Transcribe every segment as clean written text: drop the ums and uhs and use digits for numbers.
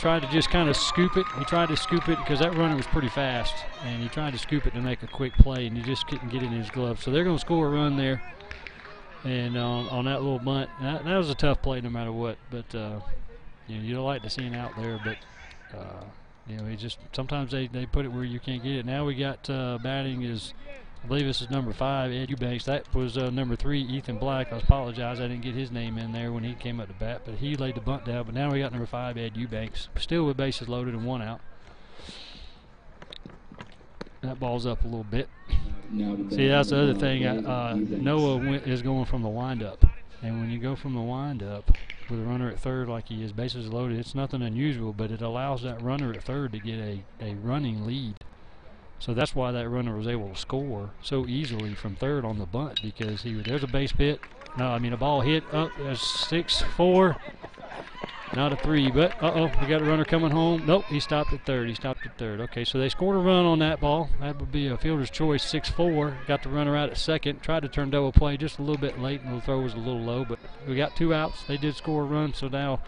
tried to just kind of scoop it. He tried to scoop it because that runner was pretty fast, and he tried to scoop it to make a quick play, and he just couldn't get it in his glove. So they're going to score a run there, and on that little bunt. That was a tough play no matter what, but you know, you don't like to see it out there, but you know, sometimes they put it where you can't get it. Now we got batting is, I believe this is number 5, Ed Eubanks. That was number 3, Ethan Black. I apologize, I didn't get his name in there when he came up to bat, but he laid the bunt down. But now we got number 5, Ed Eubanks, still with bases loaded and 1 out. That ball's up a little bit. See, that's the other thing. Noah is going from the windup, and when you go from the windup with a runner at third like he is, bases loaded, it's nothing unusual, but it allows that runner at third to get a running lead. So that's why that runner was able to score so easily from third on the bunt, because there's a base hit. No, I mean a ball hit up. There's 6-4, not a 3, but we got a runner coming home. Nope, he stopped at third. Okay, so they scored a run on that ball. That would be a fielder's choice, 6-4. Got the runner out at second. Tried to turn double play just a little bit late, and the throw was a little low, but we got 2 outs. They did score a run, so now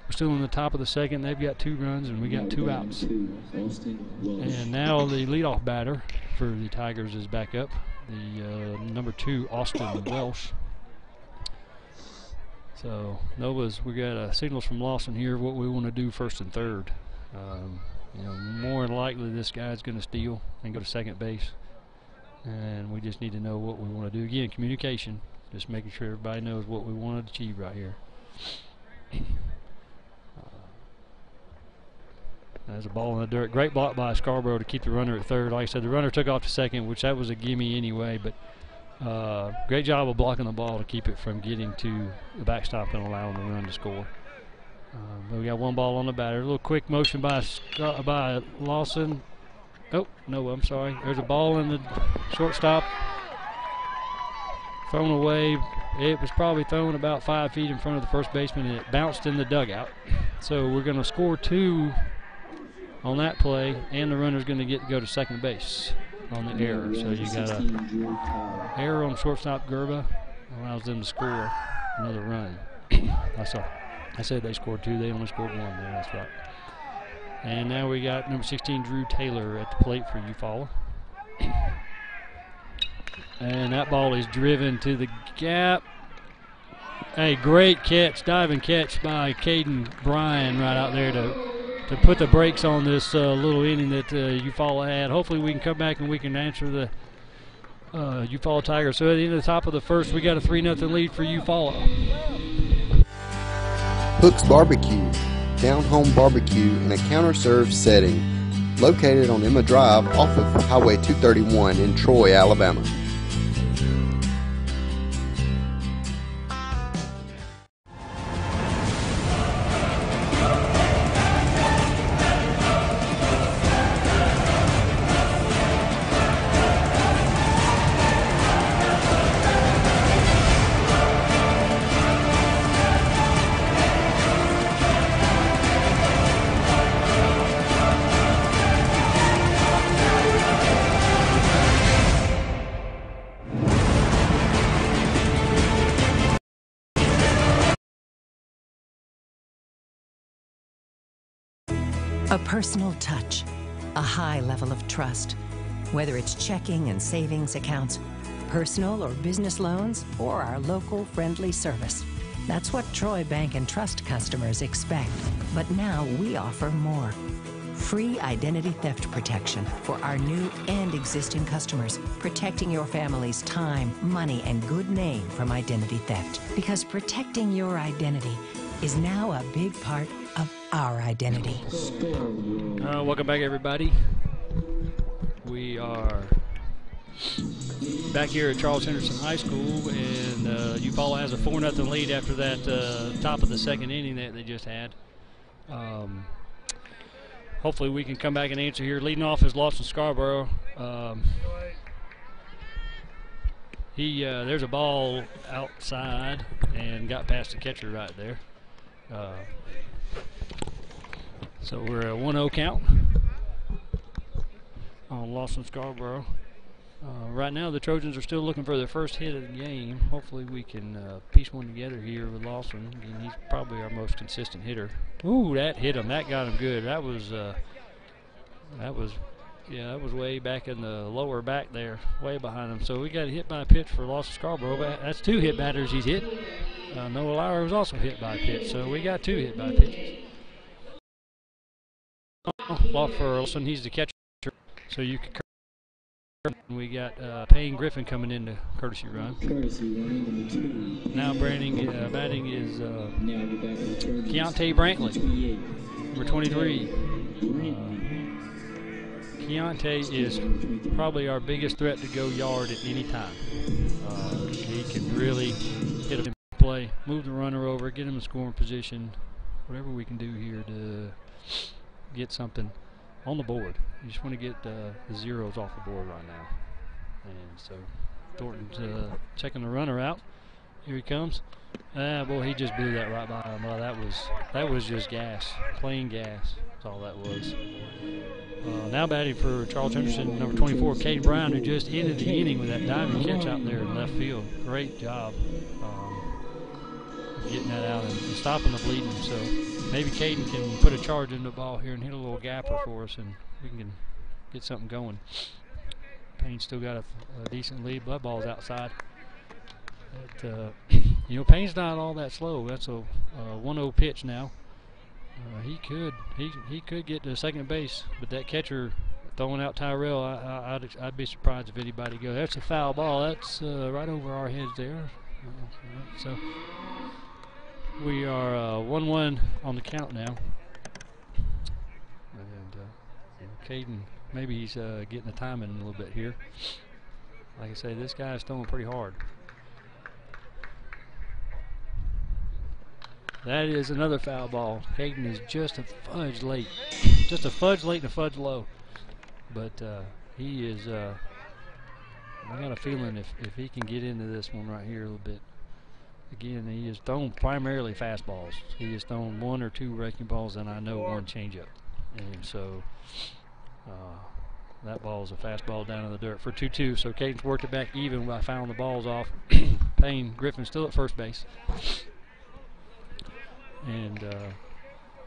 we're still in the top of the second. They've got 2 runs, and we got 2 outs. And now the leadoff batter for the Tigers is back up, the number 2, Austin Welsh. So we got signals from Lawson here what we want to do first and third. You know, more than likely this guy's going to steal and go to second base, and we just need to know what we want to do. Again, communication, just making sure everybody knows what we want to achieve right here. There's a ball in the dirt. Great block by Scarborough to keep the runner at third. Like I said, the runner took off to second, which that was a gimme anyway, but great job of blocking the ball to keep it from getting to the backstop and allowing the run to score. We got 1 ball on the batter. A little quick motion by Lawson. Oh, no, I'm sorry. There's a ball in the shortstop. Thrown away. It was probably thrown about 5 feet in front of the first baseman, and it bounced in the dugout. So we're going to score 2 on that play, and the runner's going to go to second base on the error. So you got a error on shortstop Gerba, allows them to score another run. I said they scored 2, they only scored 1 there, that's right. And now we got number 16, Drew Taylor, at the plate for Eufaula. And that ball is driven to the gap. A great catch, diving catch by Caden Bryan right out there to put the brakes on this little inning that Eufaula had. Hopefully we can come back and we can answer the Eufaula Tigers. So at the end of the top of the first, we got a 3-0 lead for Eufaula. Hook's Barbecue, down-home barbecue in a counter-served setting, located on Emma Drive off of Highway 231 in Troy, Alabama. A personal touch, a high level of trust, whether it's checking and savings accounts, personal or business loans, or our local friendly service. That's what Troy Bank and Trust customers expect. But now we offer more. Free identity theft protection for our new and existing customers, protecting your family's time, money, and good name from identity theft. Because protecting your identity is now a big part of our identity. Welcome back, everybody. We are back here at Charles Henderson High School, and Eufaula has a 4-0 lead after that top of the second inning that they just had. Hopefully we can come back and answer here. Leading off is Lawson Scarborough. There's a ball outside and got past the catcher right there. So we're at 1-0 count on Lawson Scarborough. Right now, the Trojans are still looking for their first hit of the game. Hopefully, we can piece one together here with Lawson. Again, he's probably our most consistent hitter. Ooh, that hit him. That got him good. That was way back in the lower back there, way behind him. So we got a hit by a pitch for Lawson Scarborough. That's 2 hit batters he's hit. Noah Lauer was also hit by a pitch, so we got 2 hit by pitches. For Lawson, he's the catcher, so you can. We got Payne Griffin coming in to courtesy run. Now batting is Keontae Brantley, number 23. Keontae is probably our biggest threat to go yard at any time. He can really hit a play, move the runner over, get him in scoring position, whatever we can do here to get something on the board. You just want to get the zeros off the board right now. And so Thornton's checking the runner out. Here he comes. Boy, he just blew that right by him. Well, that was just gas, plain gas. That's all that was. Now batting for Charles Henderson, number 24, Caden Brown, who just ended the inning with that diving catch out there in left field. Great job getting that out and stopping the bleeding. So maybe Caden can put a charge in the ball here and hit a little gapper for us, and we can get something going. Payne's still got a decent lead. Blood ball's outside. But, Payne's not all that slow. That's a 1-0 pitch now. He could get to second base, but that catcher throwing out Tyrell, I'd be surprised if anybody goes. That's a foul ball. That's right over our heads there. So we are 1-1 on the count now. And Caden, maybe he's getting the timing a little bit here. Like I say, this guy's throwing pretty hard. That is another foul ball. Caden is just a fudge late. Just a fudge late and a fudge low. But he is, I got a feeling if he can get into this one right here a little bit. Again, he has thrown primarily fastballs. He has thrown 1 or 2 breaking balls, and I know 1 changeup. And so that ball is a fastball down in the dirt for 2-2. So Caden's worked it back even by fouling the balls off. Payne Griffin still at first base. And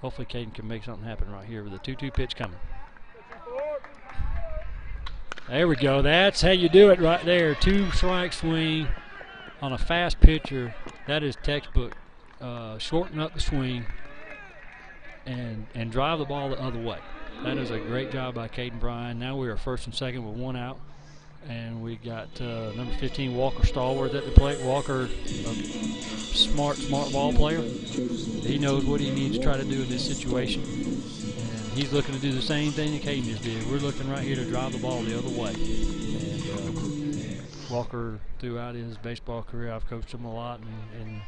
hopefully Caden can make something happen right here with a 2-2 pitch coming. There we go. That's how you do it right there. 2-strike swing on a fast pitcher. That is textbook. Shorten up the swing and drive the ball the other way. That is a great job by Caden Bryan. Now we are first and second with 1 out. And we got number 15, Walker Stallworth at the plate. Walker, a smart ball player. He knows what he needs to try to do in this situation. And he's looking to do the same thing that Caden just did. We're looking right here to drive the ball the other way. And Walker, throughout his baseball career, I've coached him a lot, and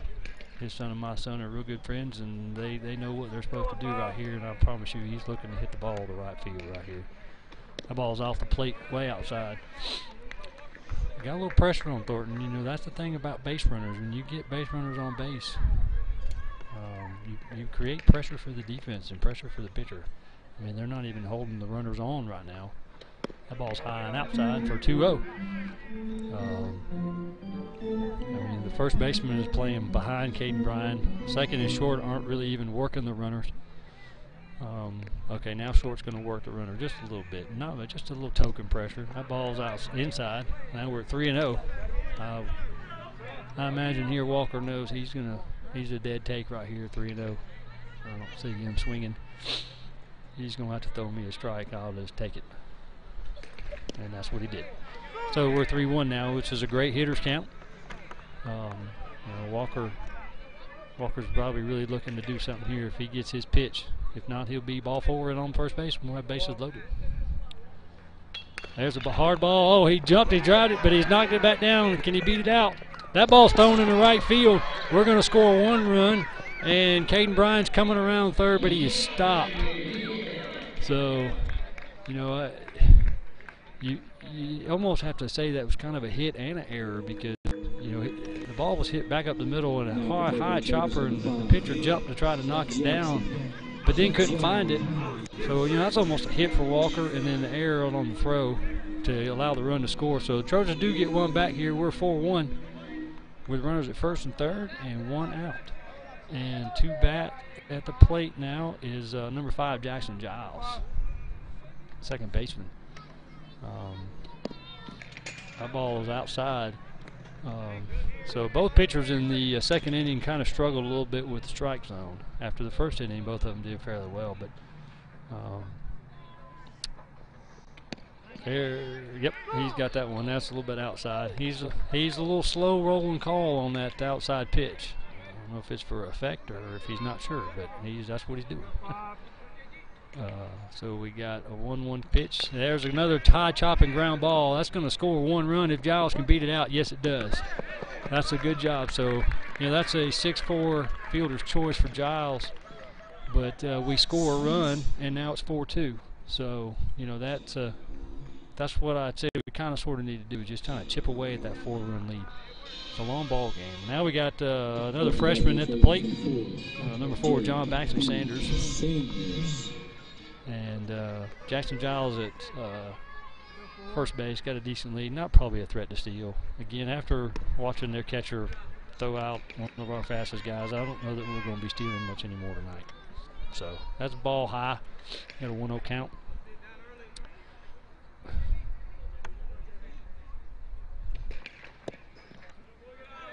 his son and my son are real good friends, and they know what they're supposed to do right here, and I promise you he's looking to hit the ball to right field right here. That ball's off the plate, way outside. Got a little pressure on Thornton. That's the thing about base runners. When you get base runners on base, you create pressure for the defense and pressure for the pitcher. I mean, they're not even holding the runners on right now. That ball's high and outside for 2-0. The first baseman is playing behind Caden Bryan. Second and short aren't really even working the runners. Okay, now short's going to work the runner just a little bit. No, but just a little token pressure. That ball's out inside. Now we're at 3-0. I imagine here Walker knows he's a dead take right here, 3-0. I don't see him swinging. He's going to have to throw me a strike. I'll just take it. And that's what he did. So we're 3-1 now, which is a great hitter's count. Walker's probably really looking to do something here if he gets his pitch. If not, he'll be ball forward on first base. We'll have bases loaded. There's a hard ball. Oh, he jumped, he drive it, but he's knocked it back down. Can he beat it out? That ball's thrown in the right field. We're going to score 1 run, and Caden Bryan's coming around third, but he is stopped. So, you almost have to say that was kind of a hit and an error because, the ball was hit back up the middle and a high chopper, and the pitcher jumped to try to knock it down, but then couldn't find it. So, that's almost a hit for Walker, and then the error on the throw. to allow the run to score. So the Trojans do get one back here. We're 4-1 with runners at first and third and one out. And two back at the plate now is number 5, Jackson Giles, second baseman. That ball is outside. So both pitchers in the second inning kind of struggled a little bit with the strike zone. After the first inning, both of them did fairly well, but yep, he's got that one. That's a little bit outside. He's a little slow rolling call on that outside pitch. I don't know if it's for effect or if he's not sure, but that's what he's doing. So we got a 1-1 pitch. There's another high chopping ground ball. That's going to score 1 run if Giles can beat it out. Yes, it does. That's a good job. So, that's a 6-4 fielder's choice for Giles. But we score a run, and now it's 4-2. So, that's what I'd say we kind of sort of need to do, just kind of chip away at that 4-run lead. It's a long ball game. Now we got another freshman at the plate, number 4, John Baxley Sanders. And Jackson Giles at first base got a decent lead, not probably a threat to steal. Again, after watching their catcher throw out one of our fastest guys, I don't know that we're going to be stealing much anymore tonight. So that's ball high. Got a 1-0 count.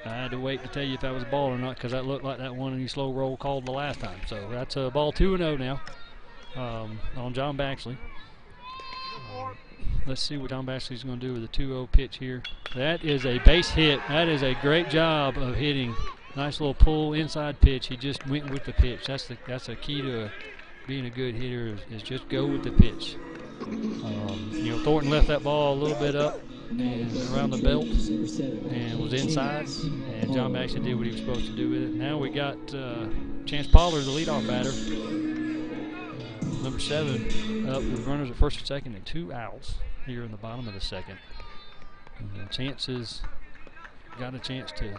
I had to wait to tell you if that was a ball or not, because that looked like that one in the slow roll called the last time. So that's a ball 2-0 now on John Baxley. Let's see what John Baxley's going to do with a 2-0 pitch here. That is a base hit. That is a great job of hitting. Nice little pull inside pitch. He just went with the pitch. That's a key to being a good hitter is just go with the pitch. Thornton left that ball a little bit up and around the belt and was inside, and John Baxley did what he was supposed to do with it. Now we got Chance Pollard, the leadoff batter, number 7, up with runners at first and second and 2 outs here in the bottom of the second. And Chance has got a chance to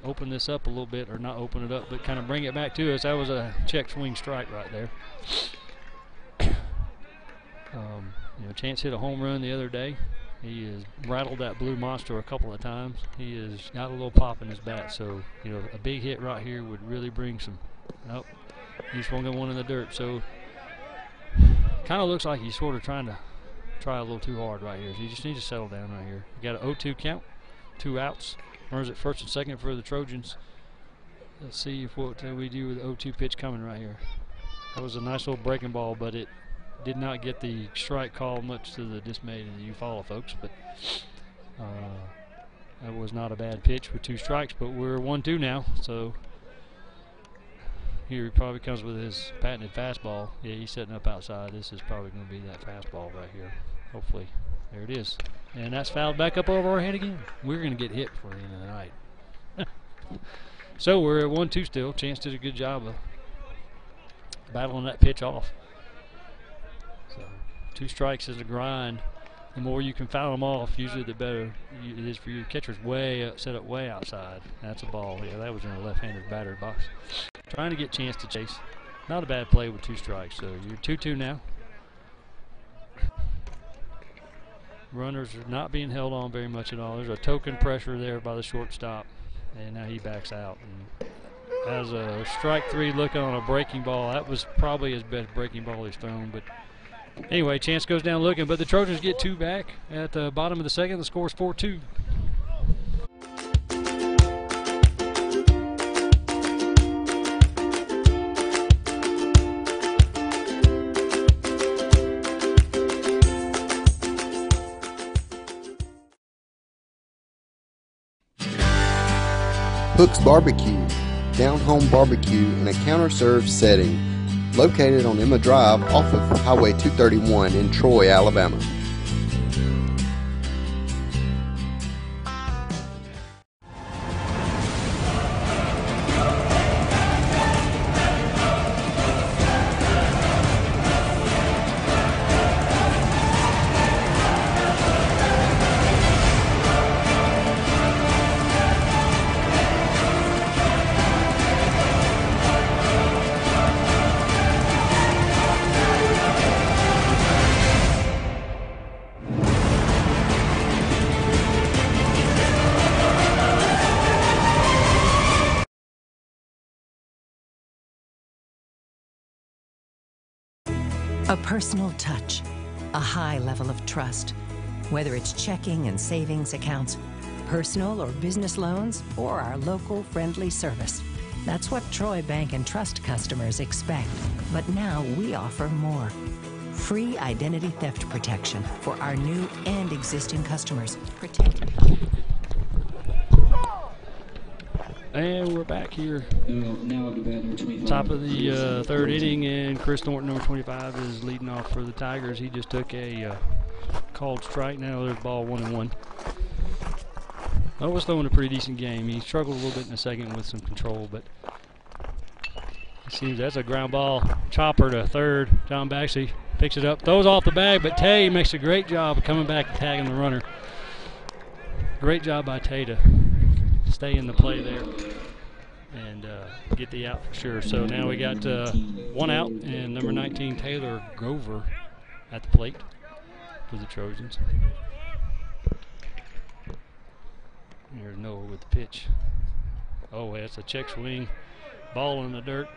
open this up a little bit, or not open it up, but kind of bring it back to us. That was a check swing strike right there. Chance hit a home run the other day. He has rattled that blue monster a couple of times. He has got a little pop in his bat, so a big hit right here would really bring some. Nope, he swung at one in the dirt. So kind of looks like he's sort of trying to try a little too hard right here. So you just need to settle down right here. You got an 0-2 count, 2 outs. Runners at first and second for the Trojans. Let's see what we do with the 0-2 pitch coming right here. That was a nice little breaking ball, but it did not get the strike call, much to the dismay of the Eufaula folks. But that was not a bad pitch with 2 strikes, but we're 1-2 now. So here he probably comes with his patented fastball. Yeah, he's setting up outside. This is probably going to be that fastball right here. Hopefully. There it is. And that's fouled back up over our head again. We're going to get hit before the end of the night. So we're at 1-2 still. Chance did a good job of battling that pitch off. So 2 strikes is a grind. The more you can foul them off, usually the better it is for you. Catcher's set up way outside. That's a ball. Yeah, that was in a left-handed batter's box. Trying to get Chance to chase. Not a bad play with 2 strikes. So you're 2-2 now. Runners are not being held on very much at all. There's a token pressure there by the shortstop, and now he backs out. And has a strike 3 looking on a breaking ball. That was probably his best breaking ball he's thrown. But anyway, Chance goes down looking, but the Trojans get 2 back at the bottom of the second. The score is 4-2. Hook's Barbecue, down-home barbecue in a counter-served setting, located on Emma Drive off of Highway 231 in Troy, Alabama. A personal touch, a high level of trust. Whether it's checking and savings accounts, personal or business loans, or our local friendly service. That's what Troy Bank and Trust customers expect. But now we offer more. Free identity theft protection for our new and existing customers. And we're back here. Top of the third inning, and Chris Thornton, number 25, is leading off for the Tigers. He just took a called strike. Now there's ball 1-1. Noah's throwing a pretty decent game. He struggled a little bit in the second with some control, but it seems that's a ground ball. Chopper to third. John Baxley picks it up, throws off the bag, but Tay makes a great job of coming back and tagging the runner. Great job by Tay to stay in the play there and get the out for sure. So now we got one out, and number 19, Taylor Grover, at the plate for the Trojans. There's Noah with the pitch. Oh, that's a check swing. Ball in the dirt.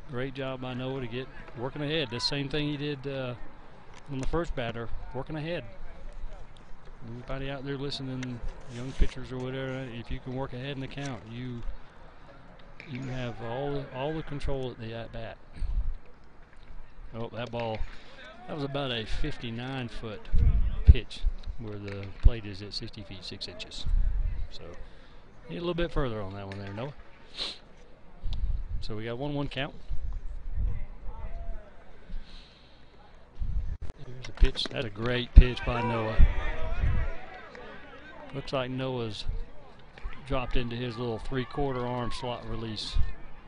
Great job by Noah to get working ahead. The same thing he did on the first batter, working ahead. Anybody out there listening, young pitchers or whatever, if you can work ahead in the count, you have all the control at the at-bat. Oh, that ball, that was about a 59-foot pitch where the plate is at 60 feet 6 inches. So need a little bit further on that one there, Noah. So we got 1-1 count. Here's a pitch. That's a great pitch by Noah. Looks like Noah's dropped into his little 3/4 arm slot release.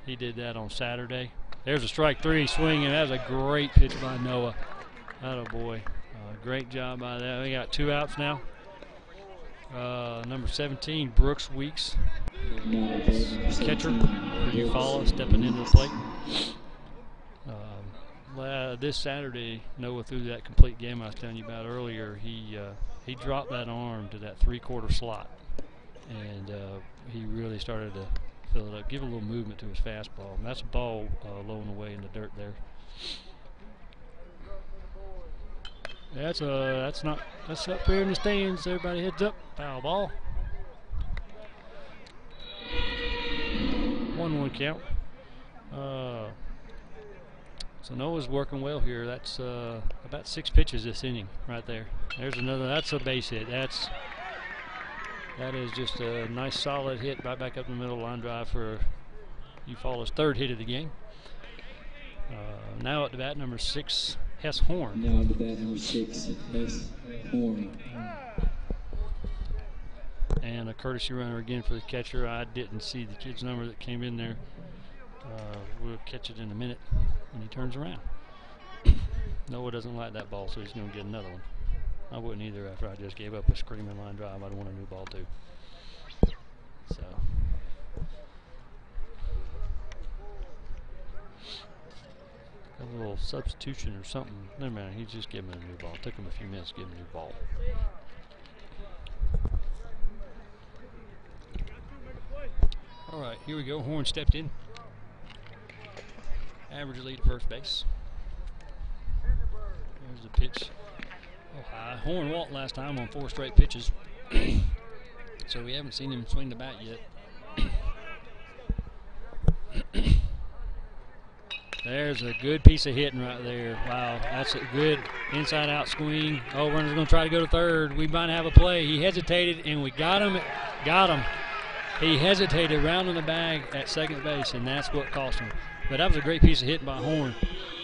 He did that on Saturday. There's a strike three swing, and that's a great pitch by Noah. Atta boy. Great job by that. We got 2 outs now. Number 17, Brooks Weeks, catcher for Eufaula, stepping into the plate. This Saturday, Noah threw that complete game I was telling you about earlier. He dropped that arm to that 3/4 slot, and he really started to fill it up, give a little movement to his fastball. And that's a ball low and away in the dirt there. That's up here in the stands. Everybody heads up. Foul ball. 1-1 count. So Noah's working well here. That's about 6 pitches this inning right there. There's another. That's a base hit. That is just a nice solid hit right back up the middle, line drive for Eufaula's 3rd hit of the game. Now at the bat, number 6, Hess Horn. Now at the bat, number 6, Hess Horn. And a courtesy runner again for the catcher. I didn't see the kid's number that came in there. We'll catch it in a minute when he turns around. Noah doesn't like that ball, so he's going to get another one. I wouldn't either after I just gave up a screaming line drive. I'd want a new ball too. So. A little substitution or something. Never mind, he's just giving him a new ball. It took him a few minutes to give him a new ball. All right, here we go. Horn stepped in. Average lead at first base. There's the pitch. Oh, high. Horn walked last time on 4 straight pitches. So we haven't seen him swing the bat yet. There's a good piece of hitting right there. Wow, that's a good inside-out swing. Oh, runner's going to try to go to third. We might have a play. He hesitated, and we got him. Got him. He hesitated rounding the bag at second base, and that's what cost him. But that was a great piece of hitting by Horn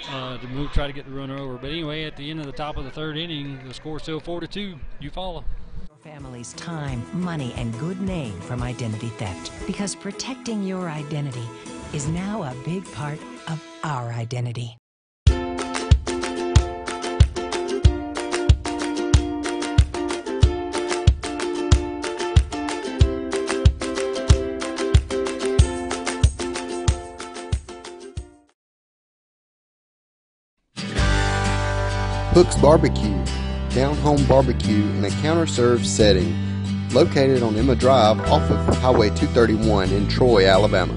to try to get the runner over. But anyway, at the end of the top of the 3rd inning, the score's still 4-2. Eufaula. Your family's time, money, and good name from identity theft. Because protecting your identity is now a big part of our identity. Hook's Barbecue, down-home barbecue in a counter-served setting, located on Emma Drive off of Highway 231 in Troy, Alabama.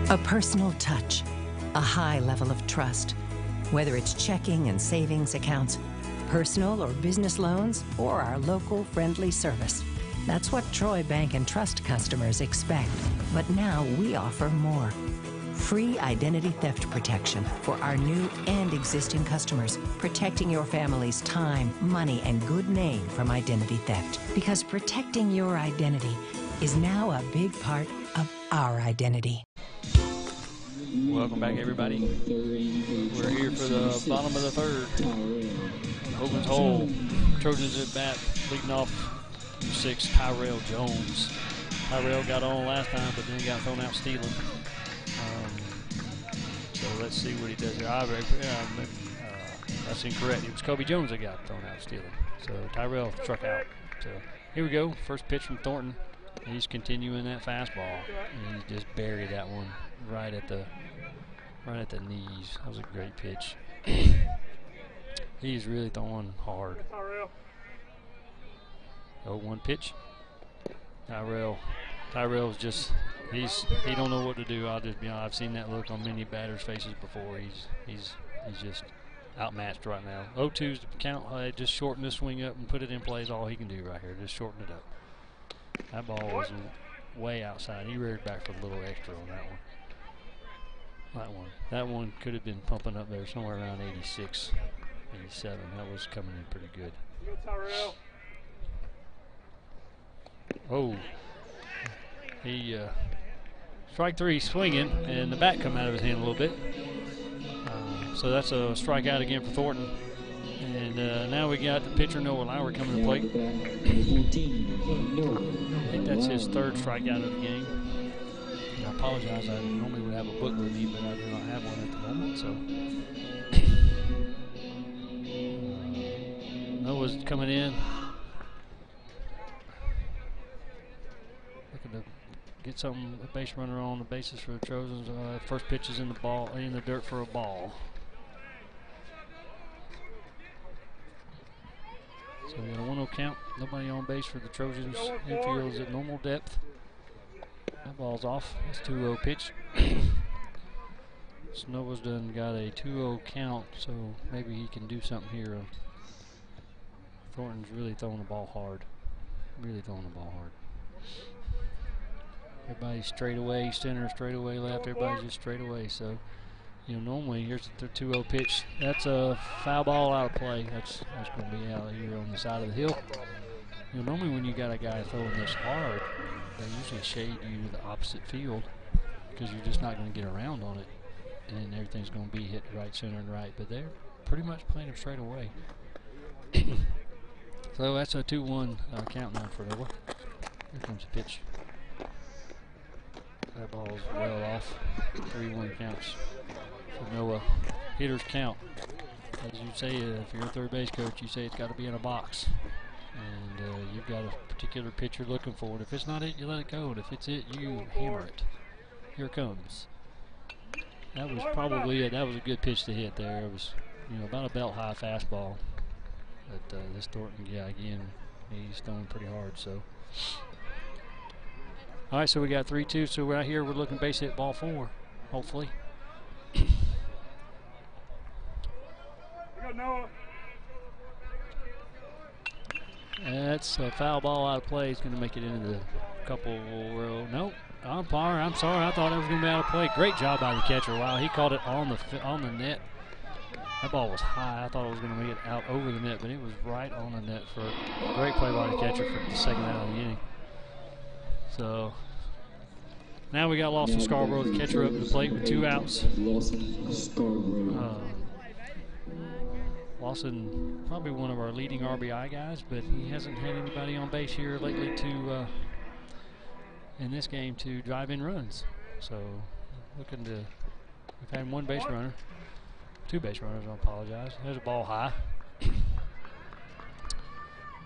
A personal touch, a high level of trust. Whether it's checking and savings accounts, personal or business loans, or our local friendly service. That's what Troy Bank and Trust customers expect. But now we offer more. Free identity theft protection for our new and existing customers, protecting your family's time, money, and good name from identity theft. Because protecting your identity is now a big part of our identity. Welcome back, everybody. We're here for the bottom of the third. Hogan's Hole. Trojans at bat, leading off 6, Tyrell Jones. Tyrell got on last time, but then got thrown out stealing. So let's see what he does here. That's incorrect. It was Kobe Jones that got thrown out stealing. So Tyrell struck out. So here we go. First pitch from Thornton. He's continuing that fastball, and he just buried that one right at the knees. That was a great pitch. He's really throwing hard. 0-1 pitch. Tyrell's just he don't know what to do. I'll just be honest. I've seen that look on many batters' faces before. He's just outmatched right now. 0-2's the count. Just shorten the swing up and put it in play is all he can do right here. Just shorten it up. That ball was way outside. He reared back for a little extra on that one. That one could have been pumping up there somewhere around 86, 87. That was coming in pretty good. Oh, he strike 3 swinging, and the bat come out of his hand a little bit. So that's a strikeout again for Thornton. And now we got the pitcher Noah Lauer coming to plate. I think that's his 3rd strikeout of the game. And I apologize. I normally would have a book with me, but I do not have one at the moment. So Noah's coming in, looking to get a base runner on the bases for the Trojans. First pitch is in the dirt for a ball. So we got a 1-0 count. Nobody on base for the Trojans. Infield is at normal depth. That ball's off. It's 2-0 pitch. Noah's done got a 2-0 count, so maybe he can do something here. Thornton's really throwing the ball hard. Everybody's straight away, center, straight away, left. Everybody's just straight away. So, normally here's the 2-0 pitch. That's a foul ball out of play. That's going to be out here on the side of the hill. Normally when you got a guy throwing this hard, they usually shade you to the opposite field because you're just not going to get around on it, and everything's going to be hit right, center, and right. But they're pretty much playing him straight away. So that's a 2-1 count now for Noah. Here comes the pitch. That ball's well off. 3-1 counts for Noah. Hitters count. As you say, if you're a third base coach, you say it's got to be in a box. And you've got a particular pitch you're looking for. And if it's not it, you let it go. And if it's it, you hammer it. Here it comes. That was probably it. That was a good pitch to hit there. It was, about a belt high fastball. But this Thornton, again, he's throwing pretty hard. So, all right, so we got 3-2. So right here, we're looking base hit ball 4, hopefully. That's a foul ball out of play. He's going to make it into the couple row. Nope. Umpire, I'm sorry. I thought it was going to be out of play. Great job by the catcher. Wow, he caught it on the net. That ball was high. I thought it was going to make it out over the net, but it was right on the net for a great play by the catcher for the second out of the inning. So now we got Lawson Scarborough, the catcher, up to the plate with 2 outs. Lawson, probably one of our leading RBI guys, but he hasn't had anybody on base here lately in this game to drive in runs. So we've had 1 base runner. 2 base runners, I apologize. There's a ball high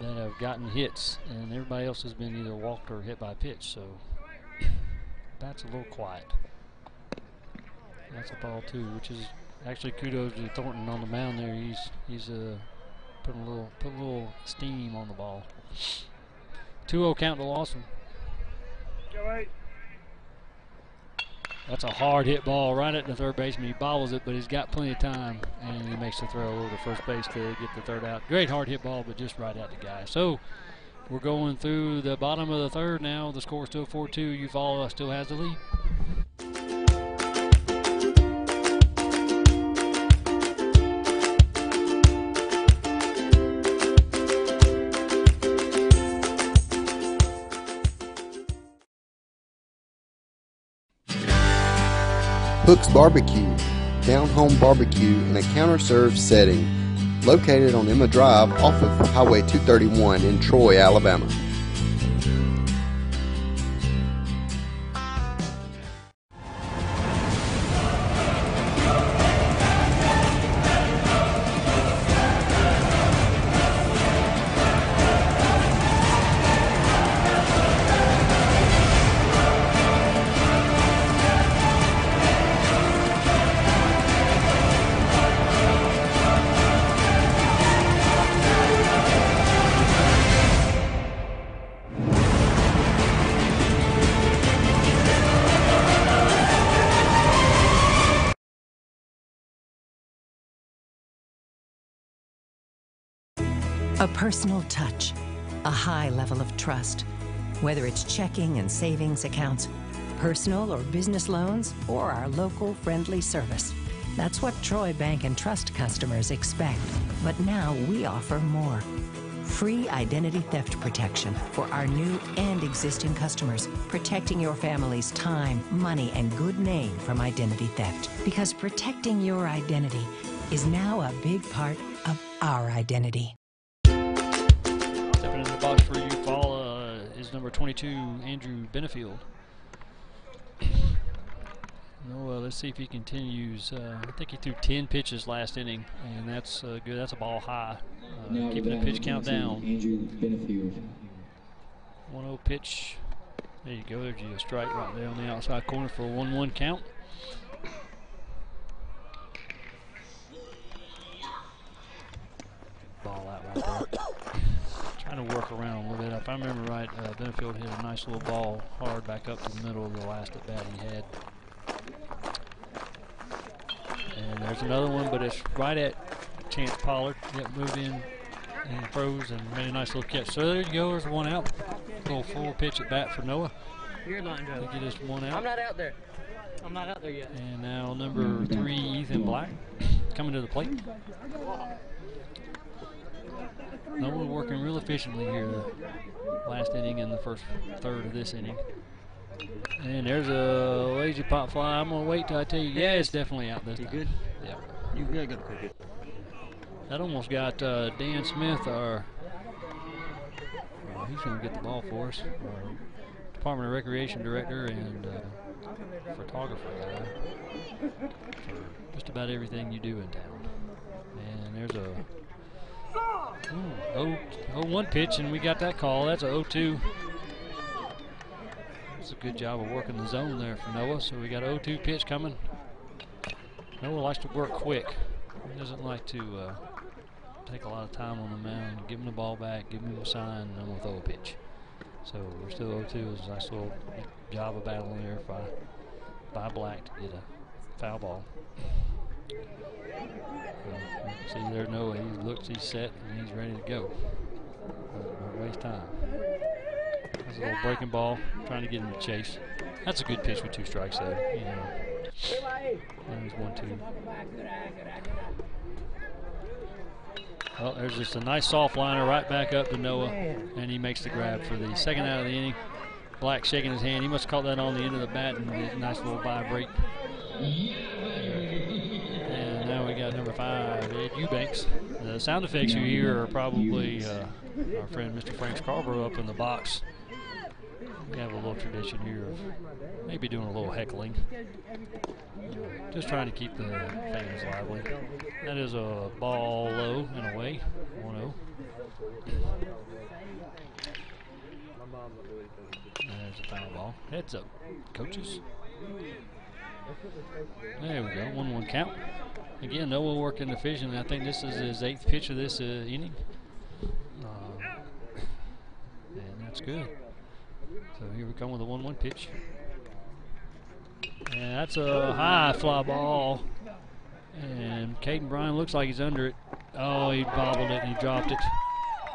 that have gotten hits, and everybody else has been either walked or hit by a pitch, so that's a little quiet. That's a ball 2, which is actually kudos to Thornton on the mound there. He's put a little steam on the ball. 2-0 count to Lawson. That's a hard hit ball right at the third baseman. He bobbles it, but he's got plenty of time, and he makes the throw over to first base to get the third out. Great hard hit ball, but just right at the guy. So we're going through the bottom of the third now. The score is still 4-2. Eufaula still has the lead. Hook's Barbecue, down-home barbecue in a counter-served setting, located on Emma Drive off of Highway 231 in Troy, Alabama. A personal touch, a high level of trust. Whether it's checking and savings accounts, personal or business loans, or our local friendly service. That's what Troy Bank and Trust customers expect. But now we offer more. Free identity theft protection for our new and existing customers, protecting your family's time, money, and good name from identity theft. Because protecting your identity is now a big part of our identity. Stepping in the box for Eufaula is number 22, Andrew Benefield. Let's see if he continues. I think he threw 10 pitches last inning, and that's good. That's a ball high. Keeping the pitch count down. Andrew Benefield. 1-0 pitch. There you go. There's a strike right there on the outside corner for a 1-1 count. Ball out right there. Trying to work around a little bit. If I remember right, Benefield hit a nice little ball hard back up to the middle of the last at bat he had. And there's another one, but it's right at Chance Pollard. Yep, moved in and froze and made a nice little catch. So there you go. There's one out. Little full pitch at bat for Noah. You're not I think it is one out. I'm not out there. I'm not out there yet. And now number 3, Ethan Black, coming to the plate. Noah working real efficiently here the last inning and the first third of this inning. And there's a lazy pop fly. I'm going to wait till I tell you. Yeah, it's definitely out this time. You good? Yeah. You gotta go cook it. That almost got Dan Smith, our he's going to get the ball for us. Our Department of Recreation Director and photographer guy for just about everything you do in town. And there's a 0-1 pitch, and we got that call. That's a 0-2. That's a good job of working the zone there for Noah. So we got a 0-2 pitch coming. Noah likes to work quick. He doesn't like to take a lot of time on the mound. Give him the ball back, give him a sign, and then we'll throw a pitch. So we're still 0-2. It's a nice little job of battling there by Black to get a foul ball. See there, Noah. He looks, he's set, and he's ready to go. Don't waste time. That's a little breaking ball, trying to get him to chase. That's a good pitch with 2 strikes, though. You know, there's 1-2. Well, there's just a nice soft liner right back up to Noah, and he makes the grab for the second out of the inning. Black shaking his hand. He must have caught that on the end of the bat and a nice little vibrate. And now we got number 5, Ed Eubanks. The sound effects you hear are probably our friend Mr. Frank Scarborough up in the box. We have a little tradition here of maybe doing a little heckling. Just trying to keep the fans lively. That is a ball low and away. 1-0. There's a foul ball. Heads up, coaches. There we go. 1-1 count. Again, Noah working efficient. I think this is his 8th pitch of this inning. And that's good. So here we come with a 1-1 pitch. And that's a high fly ball. And Caden Bryan looks like he's under it. Oh, he bobbled it and he dropped it.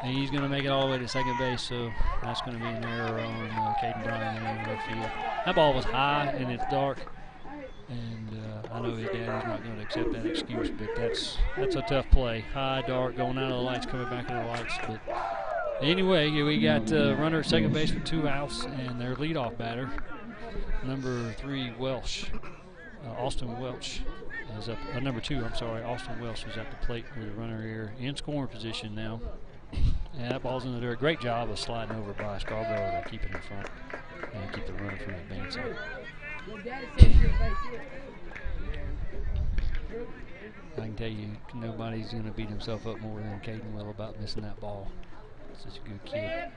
And he's going to make it all the way to second base, so that's going to be an error on Caden Bryan there in left field. That ball was high and it's dark. And I know his daddy's not going to accept that excuse, but that's a tough play. High, dark, going out of the lights, coming back into the lights. But anyway, we got runner at second base with 2 outs, and their leadoff batter, number 3, Welsh, Austin Welch, is up. Number 2, I'm sorry, Austin Welch is at the plate with the runner here in scoring position now. And that ball's in the dirt. Great job of sliding over by Scarborough to keep it in front and keep the runner from advancing. I can tell you, nobody's going to beat himself up more than Caden will about missing that ball. Such a good kid.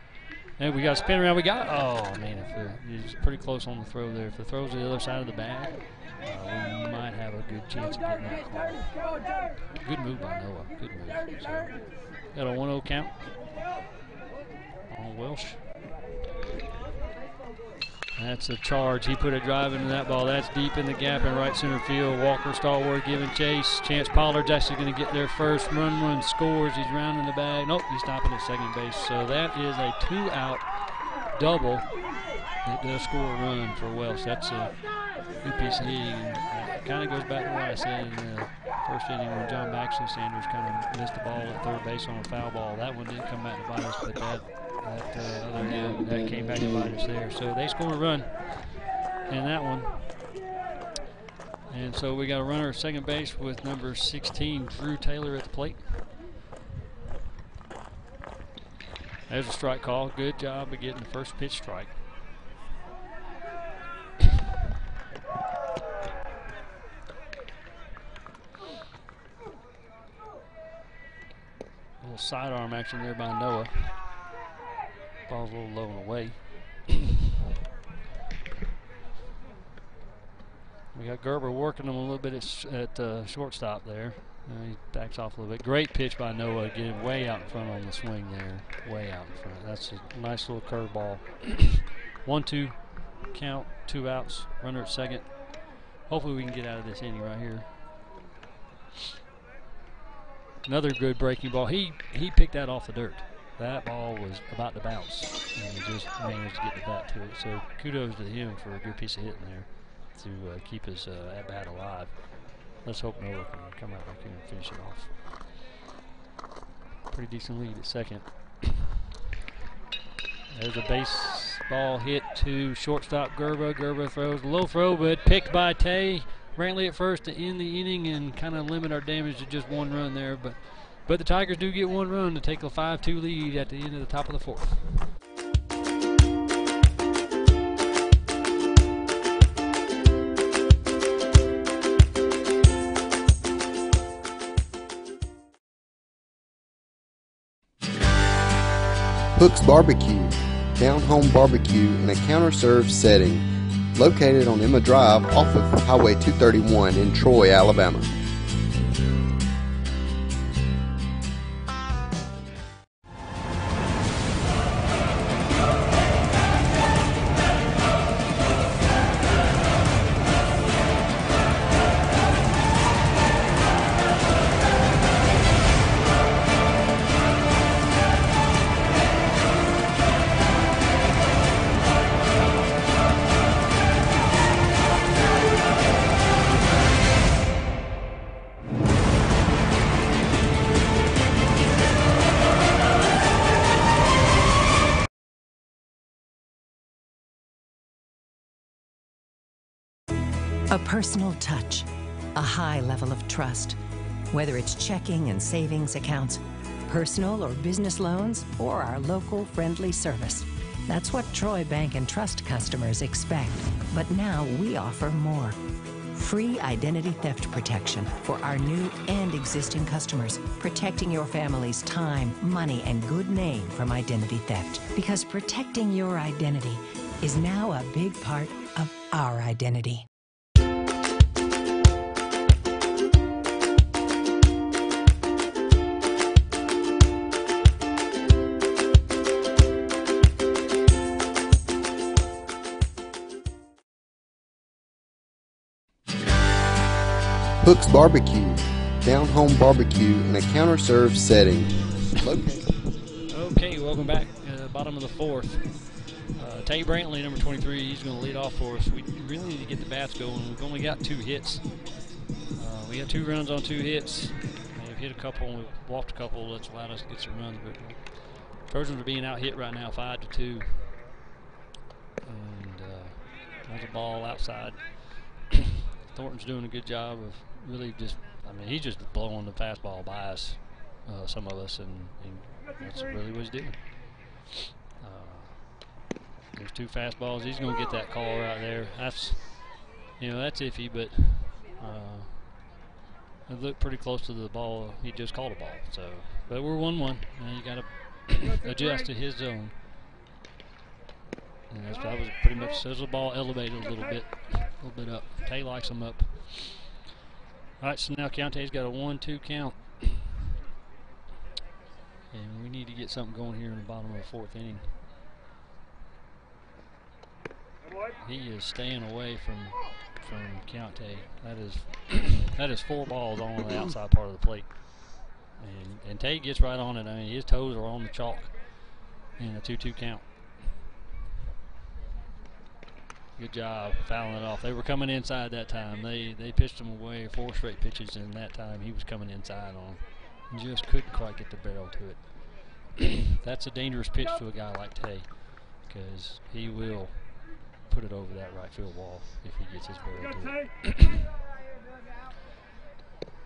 And we got a spin around. We got, oh man, he's pretty close on the throw there. If the throw's the other side of the bag, we might have a good chance of getting that call. Good move by Noah. Good move. So, got a 1-0 count on Welsh. That's a charge. He put a drive into that ball. That's deep in the gap in right center field. Walker Stallworth giving chase. Chance Pollard's actually going to get there first. Run, scores. He's rounding the bag. Nope, he's stopping at second base. So that is a 2-out double that does score a run for Welsh. That's a good piece of hitting. It kind of goes back to what I said in the first inning when John Baxley Sanders kind of missed the ball at third base on a foul ball. That one didn't come back to bite us, but that came back to bite us there. So they score a run in that one. And so we got a runner at second base with number 16, Drew Taylor, at the plate. There's a strike call. Good job of getting the first pitch strike. A little sidearm action there by Noah. Ball's a little low and away. We got Gerber working him a little bit at shortstop there. He backs off a little bit. Great pitch by Noah, getting way out in front on the swing there. Way out in front. That's a nice little curveball. 1-2 count, 2 outs. Runner at second. Hopefully we can get out of this inning right here. Another good breaking ball. He picked that off the dirt. That ball was about to bounce, and he just managed to get the bat to it. So kudos to him for a good piece of hitting there to keep his at-bat alive. Let's hope Noah can come out back here and finish it off. Pretty decent lead at second. There's a baseball hit to shortstop Gerber. Gerber throws a low throw, but picked by Tay. Brantley at first to end the inning and kind of limit our damage to just 1 run there. But the Tigers do get 1 run to take a 5-2 lead at the end of the top of the 4th. Hook's Barbecue, down-home barbecue in a counter-served setting, located on Emma Drive off of Highway 231 in Troy, Alabama. A personal touch, a high level of trust. Whether it's checking and savings accounts, personal or business loans, or our local friendly service. That's what Troy Bank and Trust customers expect. But now we offer more. Free identity theft protection for our new and existing customers, protecting your family's time, money, and good name from identity theft. Because protecting your identity is now a big part of our identity. Hook's Barbecue, down-home barbecue in a counter-served setting. Okay, welcome back. Bottom of the fourth. Tay Brantley, number 23, he's going to lead off for us. We really need to get the bats going. We've only got 2 hits. We got 2 runs on 2 hits. We've hit a couple and we've walked a couple. That's allowed us to get some runs. But Trojans are being out hit right now, 5-2. And there's a ball outside. Thornton's doing a good job of really just, I mean, he's just blowing the fastball by us, some of us, and that's really what he's doing. There's 2 fastballs. He's going to get that call right there. That's, that's iffy, but it looked pretty close to the ball. He just called a ball. So, but we're 1-1. Now you got to adjust to his zone. And that was pretty much, there's the ball elevated a little bit up. Tay likes him up. All right, so now Countay's got a 1-2 count. And we need to get something going here in the bottom of the 4th inning. He is staying away from Countay. That is 4 balls on the outside part of the plate. And Tay gets right on it. I mean, his toes are on the chalk in a 2-2 count. Good job fouling it off. They were coming inside that time. They pitched him away 4 straight pitches, and that time he was coming inside on him. Just couldn't quite get the barrel to it. That's a dangerous pitch to a guy like Tay, because he will put it over that right field wall if he gets his barrel to it.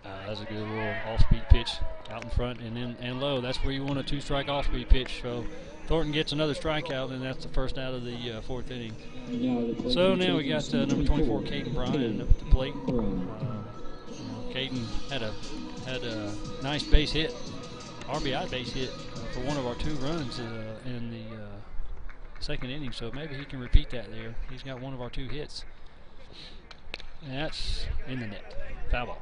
That's a good little off-speed pitch out in front and low. That's where you want a 2-strike off-speed pitch. So Thornton gets another strikeout, and that's the first out of the 4th inning. So now we got number 24, Caden Bryan, up at the plate. Caden had a nice base hit, RBI base hit for one of our 2 runs in the 2nd inning. So maybe he can repeat that there. He's got one of our 2 hits. And that's in the net. Foul ball.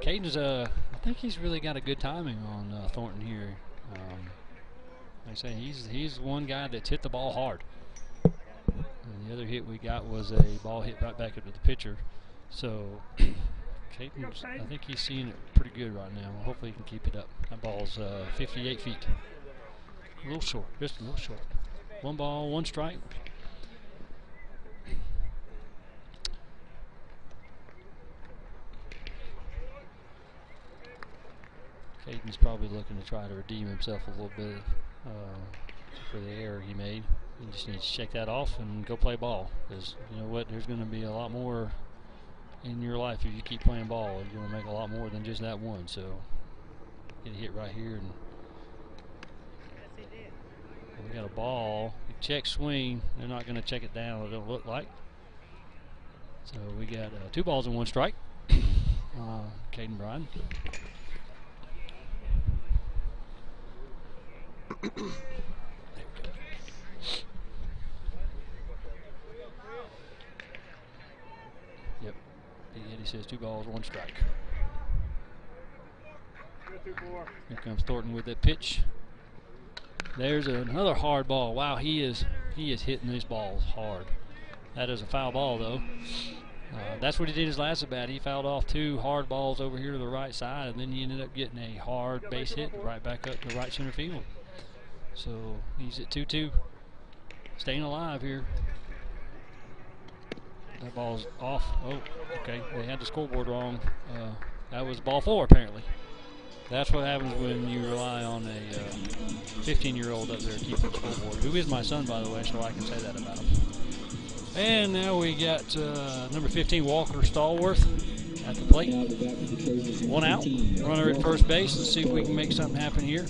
Caden's, I think he's really got a good timing on Thornton here. Like I say, he's one guy that's hit the ball hard. And the other hit we got was a ball hit right back into the pitcher. So Caden's, I think he's seeing it pretty good right now. Hopefully he can keep it up. That ball's 58 feet. A little short, just a little short. 1 ball, 1 strike. Caden's probably looking to try to redeem himself a little bit for the error he made. You just need to shake that off and go play ball. Because you know what, there's going to be a lot more in your life if you keep playing ball. You're going to make a lot more than just that one. So get a hit right here, and we got a ball. Check swing. They're not going to check it down. It don't look like. So we got 2 balls and 1 strike. Caden Bryan. Yep. He says 2 balls, 1 strike. Here comes Thornton with that pitch. There's another hard ball. Wow, he is hitting these balls hard. That is a foul ball though. That's what he did his last at bat. He fouled off 2 hard balls over here to the right side, and then he ended up getting a hard base hit right back up to right center field. So he's at 2-2, staying alive here. That ball's off. Oh, okay. They had the scoreboard wrong. That was ball 4 apparently. That's what happens when you rely on a 15-year-old up there keeping the scoreboard, who is my son, by the way, so I can say that about him. And now we got number 15, Walker Stallworth, at the plate. 1 out. Runner at first base. Let's see if we can make something happen here.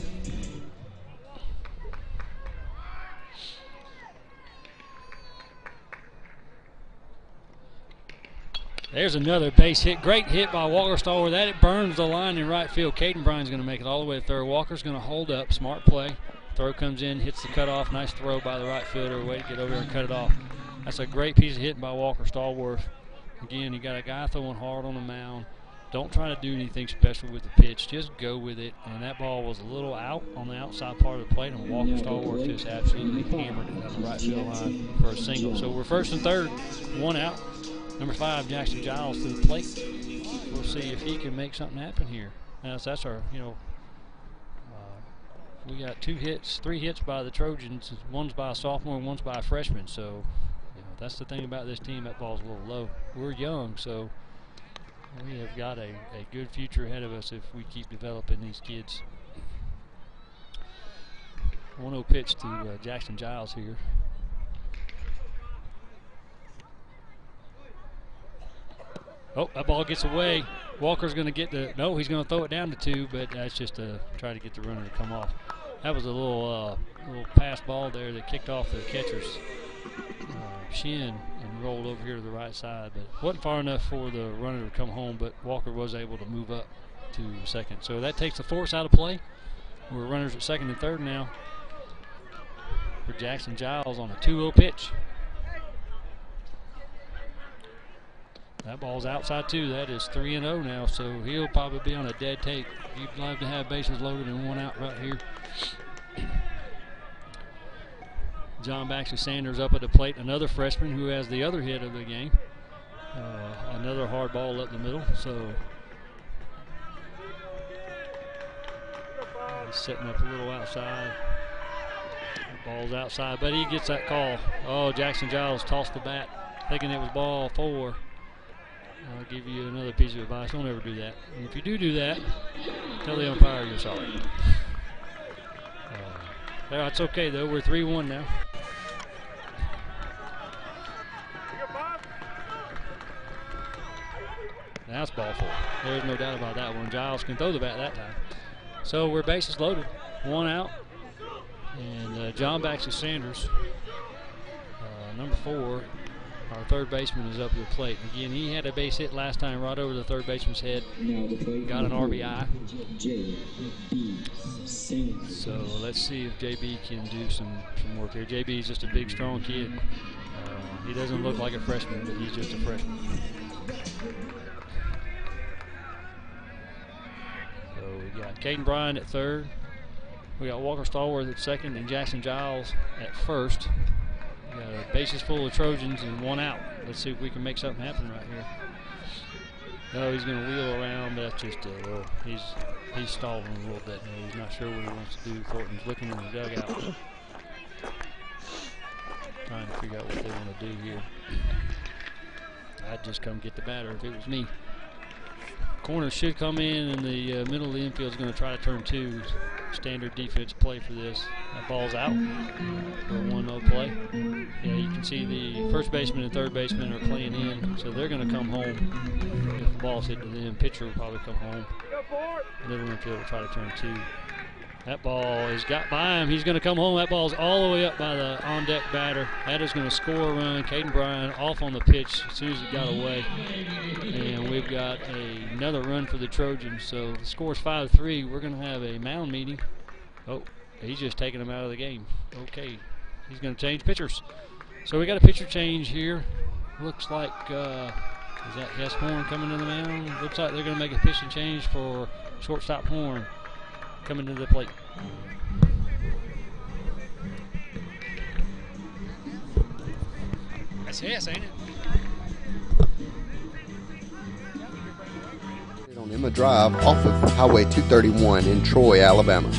There's another base hit. Great hit by Walker Stallworth. That it burns the line in right field. Caden Bryan's going to make it all the way to third. Walker's going to hold up. Smart play. Throw comes in, hits the cutoff. Nice throw by the right fielder. Way to get over there and cut it off. That's a great piece of hitting by Walker Stallworth. Again, you got a guy throwing hard on the mound. Don't try to do anything special with the pitch. Just go with it. And that ball was a little out on the outside part of the plate, and Walker Stallworth just absolutely hammered it down the right field line for a single. So we're first and third, 1 out. Number 5, Jackson Giles to the plate. we'll see if he can make something happen here. That's our, we got 3 hits by the Trojans. One's by a sophomore and one's by a freshman. So, that's the thing about this team. That ball's a little low. We're young, so we have got a good future ahead of us if we keep developing these kids. 1-0 pitch to Jackson Giles here. Oh, that ball gets away. Walker's going to get he's going to throw it down to 2, but that's just to try to get the runner to come off. That was a little pass ball there that kicked off the catcher's shin and rolled over here to the right side, but wasn't far enough for the runner to come home, but Walker was able to move up to second. So that takes the force out of play. We're runners at second and third now for Jackson Giles on a 2-0 pitch. That ball's outside too. That is 3-0 now, so he'll probably be on a dead take. He'd love to have bases loaded and 1 out right here. John Baxter Sanders up at the plate, another freshman who has the other hit of the game. Another hard ball up the middle, so he's setting up a little outside. Ball's outside, but he gets that call. Oh, Jackson Giles tossed the bat, thinking it was ball 4. I'll give you another piece of advice. Don't ever do that. And if you do that, tell the umpire you're sorry. That's okay, though. We're 3-1 now. Now it's ball 4. There's no doubt about that one. Giles can throw the bat that time. So we're bases loaded. 1 out. And John Baxter Sanders, number 4, our third baseman, is up to the plate. Again, he had a base hit last time right over the third baseman's head. Got an RBI. So let's see if JB can do some work here. JB is just a big, strong kid. He doesn't look like a freshman, but he's just a freshman. So we got Caden Bryan at third. We got Walker Stallworth at second and Jackson Giles at first. We got a bases full of Trojans and 1 out. Let's see if we can make something happen right here. No, he's going to wheel around, but that's just a little, he's stalling a little bit. He's not sure what he wants to do. Thornton's looking in the dugout, trying to figure out what they want to do here. I'd just come get the batter if it was me. Corner should come in, and the middle of the infield is going to try to turn 2. Standard defense play for this. That ball's out for a 1-0 play. Yeah, you can see the first baseman and third baseman are playing in, so they're going to come home. If the ball's hit to them, pitcher will probably come home. Middle infield will try to turn 2. That ball is got by him. He's going to come home. That ball's all the way up by the on-deck batter. That is going to score a run. Caden Bryan off on the pitch as soon as it got away. And we've got another run for the Trojans. So the score's 5-3. We're going to have a mound meeting. Oh, he's just taking them out of the game. Okay, he's going to change pitchers. So we got a pitcher change here. Looks like, is that Hess Horn coming to the mound? Looks like they're going to make a pitching change for shortstop Horn coming to the plate. That's Hess, ain't it? On Emma Drive off of Highway 231 in Troy, Alabama.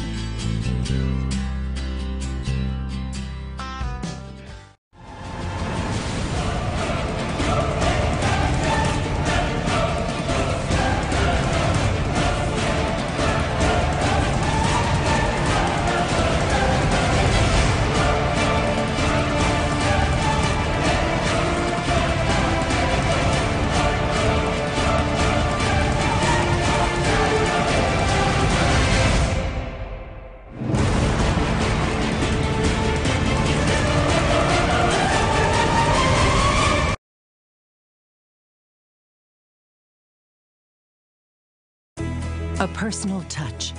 A personal touch,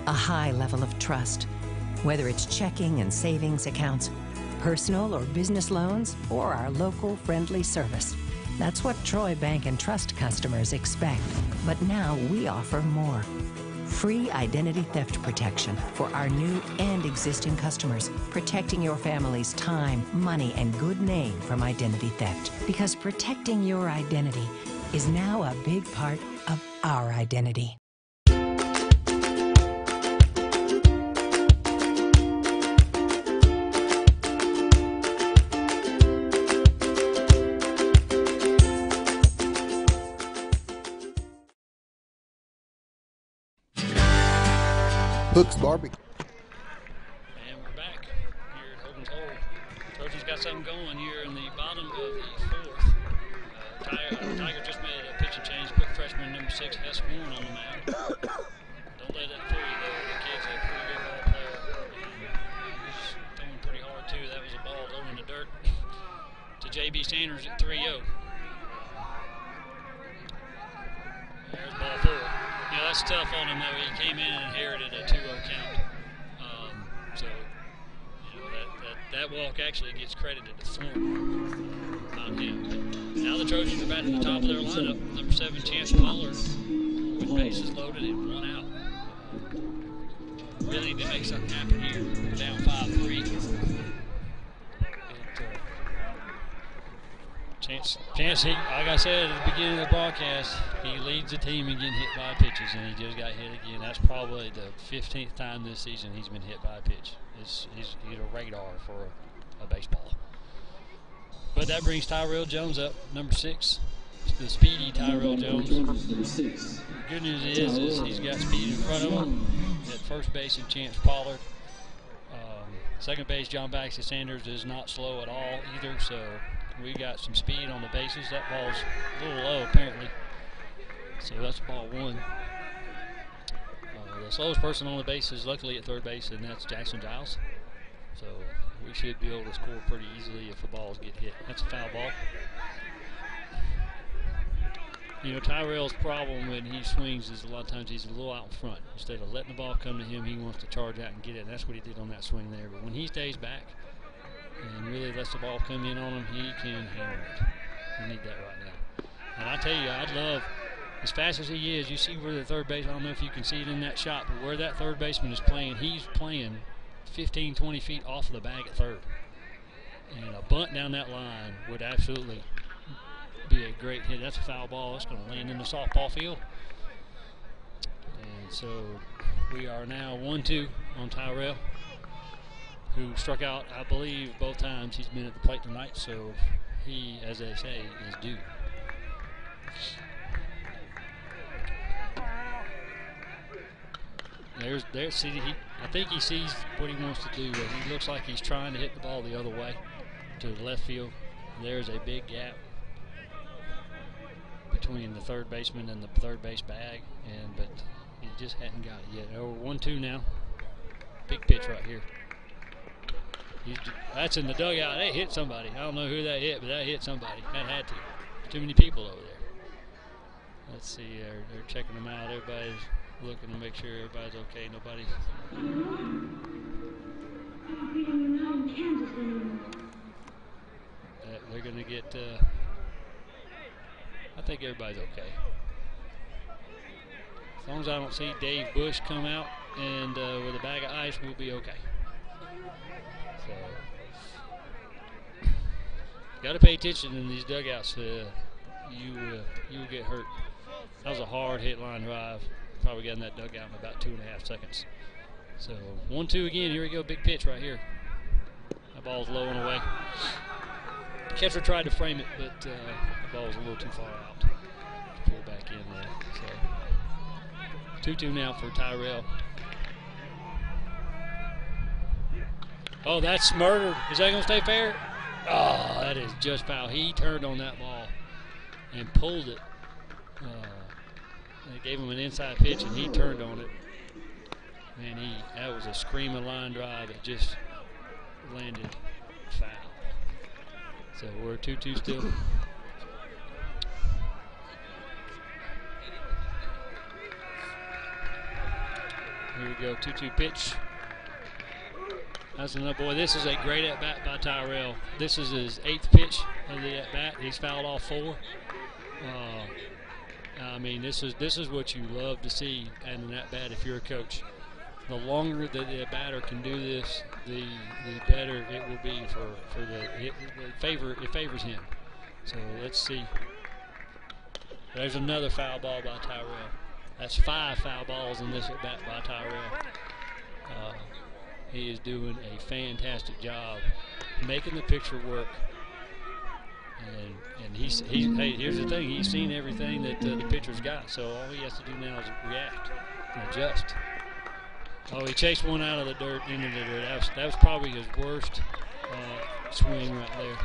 a high level of trust. Whether it's checking and savings accounts, personal or business loans, or our local friendly service. That's what Troy Bank and Trust customers expect. But now we offer more. Free identity theft protection for our new and existing customers, protecting your family's time, money, and good name from identity theft. Because protecting your identity is now a big part of our identity. Hook's Barbecue. And we're back here at Hogan's Hole. Trojans got something going here in the bottom of the fourth. Tiger just made a pitching change, put freshman number 6, Hess Horn, on the mound. Don't let that fool you, though. The kid's a pretty good ball player. And he's throwing pretty hard, too. That was a ball low in the dirt to J.B. Sanders at 3-0. There's ball 4. Yeah, that's tough on him, though. He came in and inherited a 2-0 count. So, you know, that walk actually gets credited to Thornton, not him. But now the Trojans are back to the top of their lineup. Number 7, Chance Pollard, with bases loaded and 1 out. Really need to make something happen here. We're down 5-3. Chance, like I said at the beginning of the broadcast, he leads the team in getting hit by pitches, and he just got hit again. That's probably the 15th time this season he's been hit by a pitch. He's a radar for a baseball. But that brings Tyrell Jones up, number 6, the speedy Tyrell Jones. The good news is he's got speed in front of him. At first base in Chance Pollard. Second base, John Baxter Sanders is not slow at all either, so we got some speed on the bases. That ball's a little low, apparently. So that's ball 1. The slowest person on the base is luckily at third base, and that's Jackson Giles. So we should be able to score pretty easily if the balls get hit. That's a foul ball. You know, Tyrell's problem when he swings is a lot of times he's a little out in front. Instead of letting the ball come to him, he wants to charge out and get it. And that's what he did on that swing there. But when he stays back and really lets the ball come in on him, he can hammer it. We need that right now. And I tell you, I'd love, as fast as he is, you see where the third base, I don't know if you can see it in that shot, but where that third baseman is playing, he's playing 15, 20 feet off of the bag at third. And a bunt down that line would absolutely be a great hit. That's a foul ball. It's going to land in the softball field. And so we are now 1-2 on Tyrell, who struck out, I believe, both times he's been at the plate tonight. So he, as they say, is due. See, I think he sees what he wants to do. He looks like he's trying to hit the ball the other way to the left field. There's a big gap between the third baseman and the third base bag, but he just hadn't got it yet. Oh, we're 1-2 now. Big pitch right here. That's in the dugout. They hit somebody. I don't know who that hit, but that hit somebody. That had to. Too many people over there. Let's see. They're checking them out. Everybody's looking to make sure everybody's okay. Nobody's. They're going to get. I think everybody's okay. As long as I don't see Dave Bush come out and with a bag of ice, we'll be okay. So, got to pay attention in these dugouts. You will get hurt. That was a hard hit line drive. Probably got in that dugout in about 2.5 seconds. So 1-2 again. Here we go. Big pitch right here. That ball's low and away. Catcher tried to frame it, but the ball was a little too far out to pull back in there. So 2-2 now for Tyrell. Oh, that's murdered. Is that going to stay fair? Oh, that is just foul. He turned on that ball and pulled it. They gave him an inside pitch, and he turned on it. Man, that was a screaming line drive. It just landed foul. So we're 2-2 still. Here we go, 2-2 pitch. That's another boy. This is a great at-bat by Tyrell. This is his 8th pitch of the at-bat. He's fouled off 4. I mean, this is what you love to see in an at-bat if you're a coach. The longer that the batter can do this, the better it will be for it favors him. So let's see. There's another foul ball by Tyrell. That's 5 foul balls in this at bat by Tyrell. He is doing a fantastic job making the pitcher work. And hey, here's the thing, he's seen everything that the pitcher's got, so all he has to do now is react and adjust. Oh, he chased one out of the dirt, into the dirt. That was probably his worst swing right there.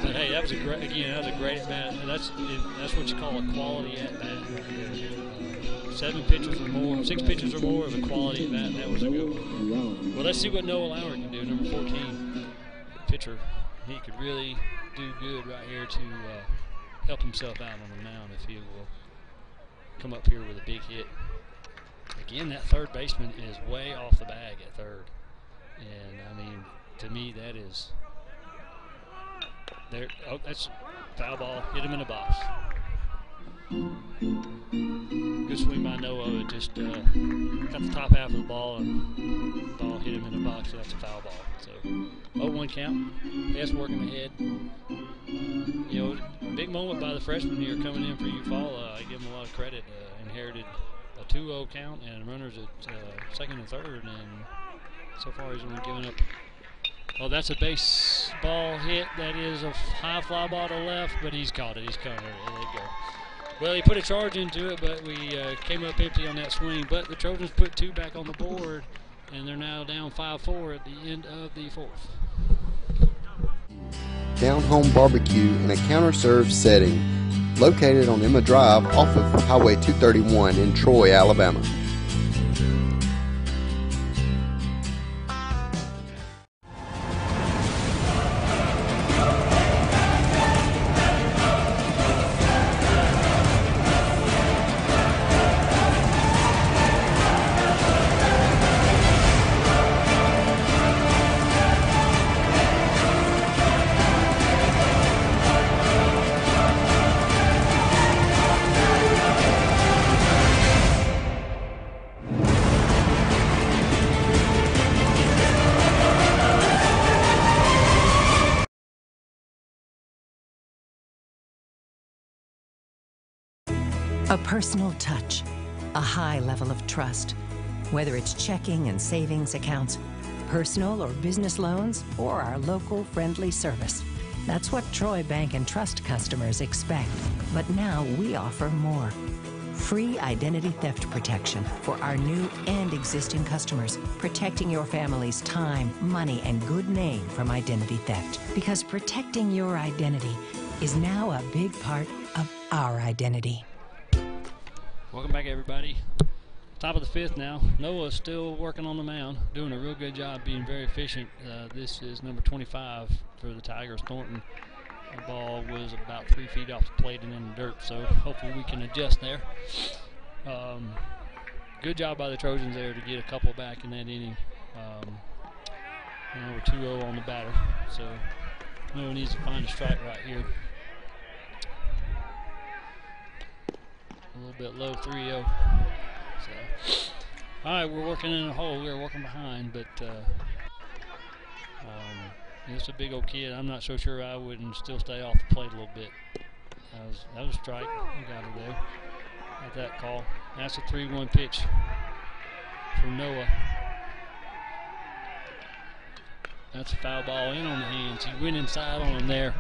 But hey, that was a great at bat. That's what you call a quality at bat right there. 6 pitches or more is a quality at bat. That was a good one. Well, let's see what Noah Lauer can do. Number 14 pitcher. He could really do good right here to help himself out on the mound if he will come up here with a big hit. Again, that third baseman is way off the bag at third. And, I mean, to me, that is there. Oh, that's foul ball. Hit him in the box. Good swing by Noah. It just got the top half of the ball, and the ball hit him in the box, so that's a foul ball. So 0-1 count. Yes, working ahead. You know, big moment by the freshman here coming in for Eufaula. I give him a lot of credit. Inherited a 2-0 count and runners at second and third, and so far he's only given up. Oh, that's a baseball hit. That is a high fly ball to left, but he's caught it. He's caught it. There you go. Well, he put a charge into it, but we came up empty on that swing. But the Trojans put 2 back on the board, and they're now down 5-4 at the end of the 4th. Down Home Barbecue in a counter-serve setting, located on Emma Drive off of Highway 231 in Troy, Alabama. A personal touch, a high level of trust. Whether it's checking and savings accounts, personal or business loans, or our local friendly service. That's what Troy Bank and Trust customers expect. But now we offer more. Free identity theft protection for our new and existing customers, protecting your family's time, money, and good name from identity theft. Because protecting your identity is now a big part of our identity. Welcome back, everybody. Top of the 5th now. Noah's still working on the mound, doing a real good job, being very efficient. This is number 25 for the Tigers, Thornton. The ball was about 3 feet off the plate and in the dirt, so hopefully we can adjust there. Good job by the Trojans there to get a couple back in that inning. We're 2-0 on the batter, so Noah needs to find a strike right here. A little bit low, 3-0. So, all right, we're working in a hole. We're working behind, but it's a big old kid. I'm not so sure I wouldn't still stay off the plate a little bit. That was a strike. We got it there. Got that call. That's a 3-1 pitch from Noah. That's a foul ball in on the hands. He went inside on him there.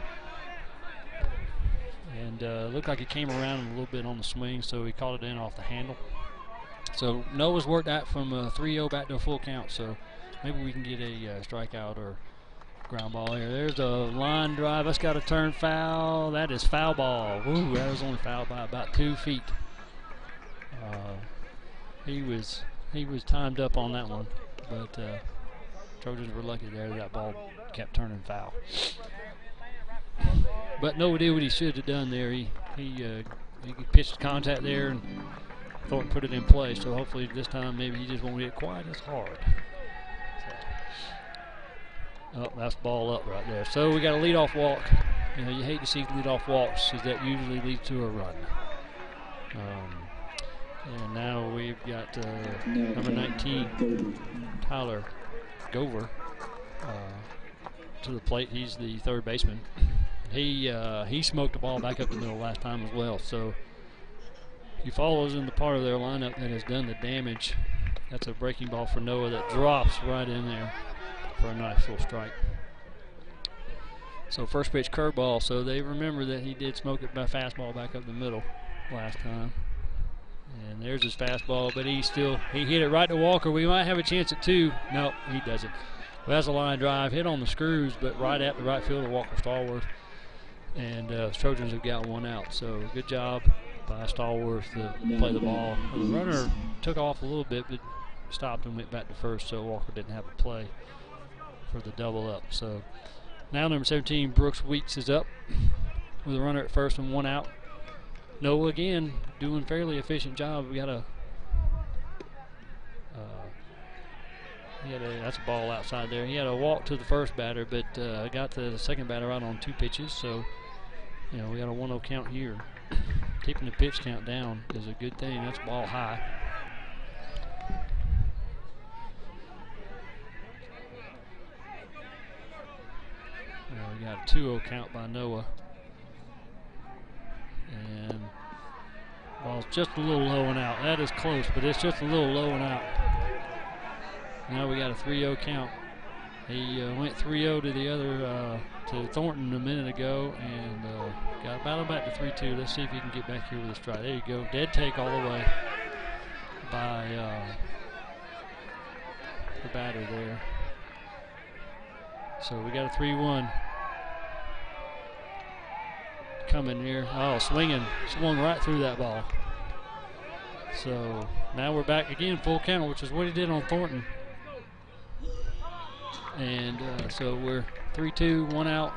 And looked like it came around him a little bit on the swing, so he caught it in off the handle. So Noah's worked that from a 3-0 back to a full count, so maybe we can get a strikeout or ground ball here. There's a line drive. That's got a turn foul. That is foul ball. Ooh, that was only foul by about 2 feet. He was timed up on that one, but Trojans were lucky there. That ball kept turning foul. But Noah did what he should have done there. He pitched contact there and Thornton put it in play. So hopefully this time maybe he just won't hit quite as hard. So, oh, that's ball up right there. So we got a leadoff walk. You know, you hate to see leadoff walks because that usually leads to a run. And now we've got number 19, Tyler Gover, to the plate. He's the third baseman. He smoked the ball back up the middle last time as well. So Eufaula's in the part of their lineup that has done the damage. That's a breaking ball for Noah that drops right in there for a nice full strike. So first pitch curveball. So they remember that he did smoke it by fastball back up the middle last time. And there's his fastball, but he hit it right to Walker. We might have a chance at 2. Nope, he doesn't. Well, that's a line drive, hit on the screws, but right at the right fielder, Walker Stallworth. And Trojans have got 1 out. So good job by Stallworth to play the ball. The runner took off a little bit, but stopped and went back to first, so Walker didn't have a play for the double up. So now number 17, Brooks Weeks, is up with a runner at first and 1 out. Noah again doing fairly efficient job. We got that's a ball outside there. He had a walk to the first batter, but got the second batter out on 2 pitches. So we got a 1-0 count here. Keeping the pitch count down is a good thing. That's ball high. We got a 2-0 count by Noah. And ball's just a little low and out. That is close, but it's just a little low and out. Now we got a 3-0 count. He went 3-0 to the other, to Thornton a minute ago, and got battled back to 3-2. Let's see if he can get back here with a strike. There you go. Dead take all the way by the batter there. So we got a 3-1 coming here. Oh, swinging. Swung right through that ball. So now we're back again, full count, which is what he did on Thornton. And so we're 3-2, 1 out.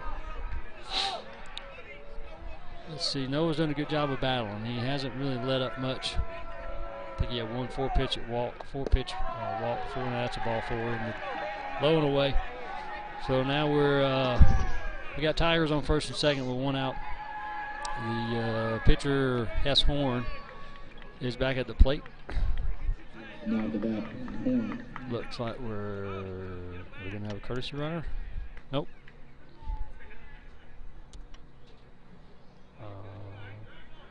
Let's see, Noah's done a good job of battling. He hasn't really let up much. I think he had 1 4-pitch at walk, 4-pitch walk before, and that's a ball forward, and low and away. So now we got Tigers on first and second with 1 out. The pitcher, Hess Horn, is back at the plate. Now the back, Horn. Looks like we're going to have a courtesy runner. Nope.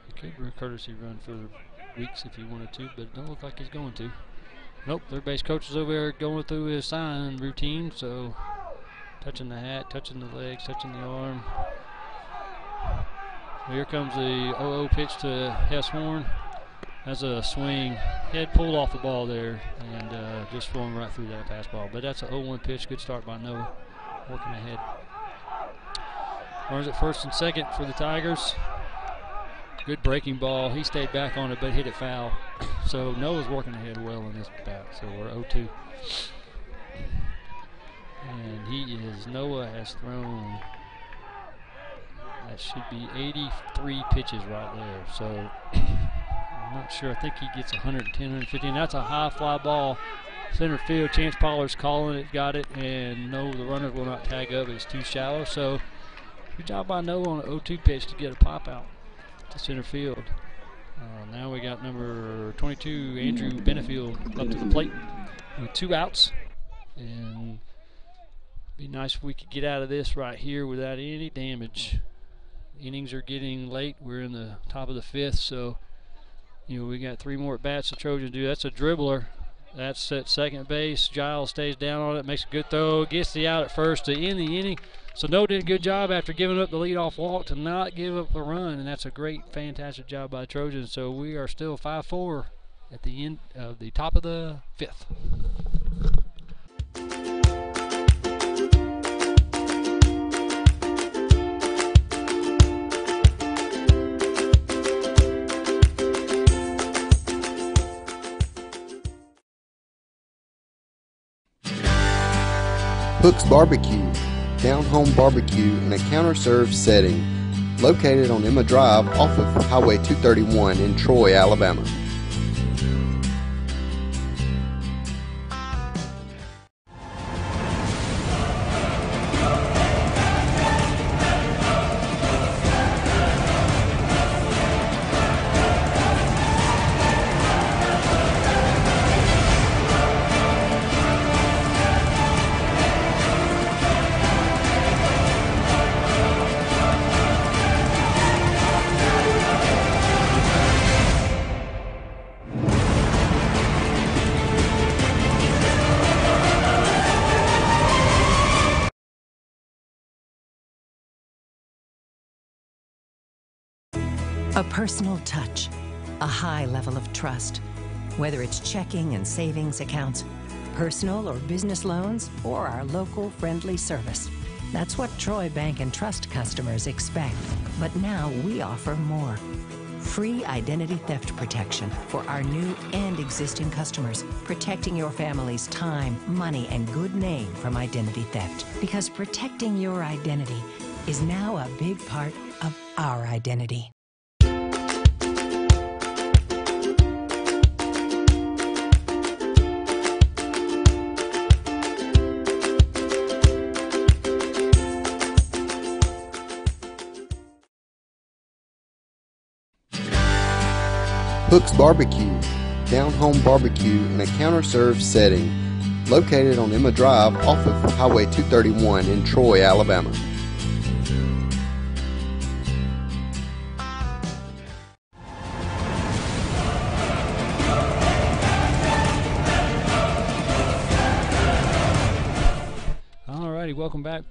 He could do a courtesy run for Weeks if he wanted to, but it don't look like he's going to. Nope, third base coach is over there going through his sign routine, so touching the hat, touching the legs, touching the arm. Here comes the 0-0 pitch to Hess Horn. That's a swing. Head pulled off the ball there and just swung right through that fastball. But that's a 0-1 pitch. Good start by Noah. Working ahead. Runs at first and second for the Tigers. Good breaking ball. He stayed back on it but hit it foul. So Noah's working ahead well in this bat. So we're 0-2. And Noah has thrown, that should be 83 pitches right there. So I'm not sure. I think he gets 110, 115. That's a high fly ball. Center field. Chance Pollard's calling it, got it, and no, the runner will not tag up. It's too shallow. So good job by Noah on an 0-2 pitch to get a pop out to center field. Now we got number 22, Andrew Benefield, up to the plate with 2 outs. And be nice if we could get out of this right here without any damage. Innings are getting late. We're in the top of the 5th, so we got 3 more at bats the Trojans do. That's a dribbler. That's at second base. Giles stays down on it, makes a good throw, gets the out at first to end the inning. So Noah did a good job after giving up the leadoff walk to not give up a run, and that's a great, fantastic job by the Trojans. So we are still 5-4 at the end of the top of the 5th. Hook's Barbecue, down-home barbecue in a counter-served setting, located on Emma Drive off of Highway 231 in Troy, Alabama. A personal touch, a high level of trust. Whether it's checking and savings accounts, personal or business loans, or our local friendly service. That's what Troy Bank and Trust customers expect. But now we offer more. Free identity theft protection for our new and existing customers, protecting your family's time, money, and good name from identity theft. Because protecting your identity is now a big part of our identity. Hook's Barbecue, down-home barbecue in a counter-served setting, located on Emma Drive off of Highway 231 in Troy, Alabama. Alrighty, welcome back.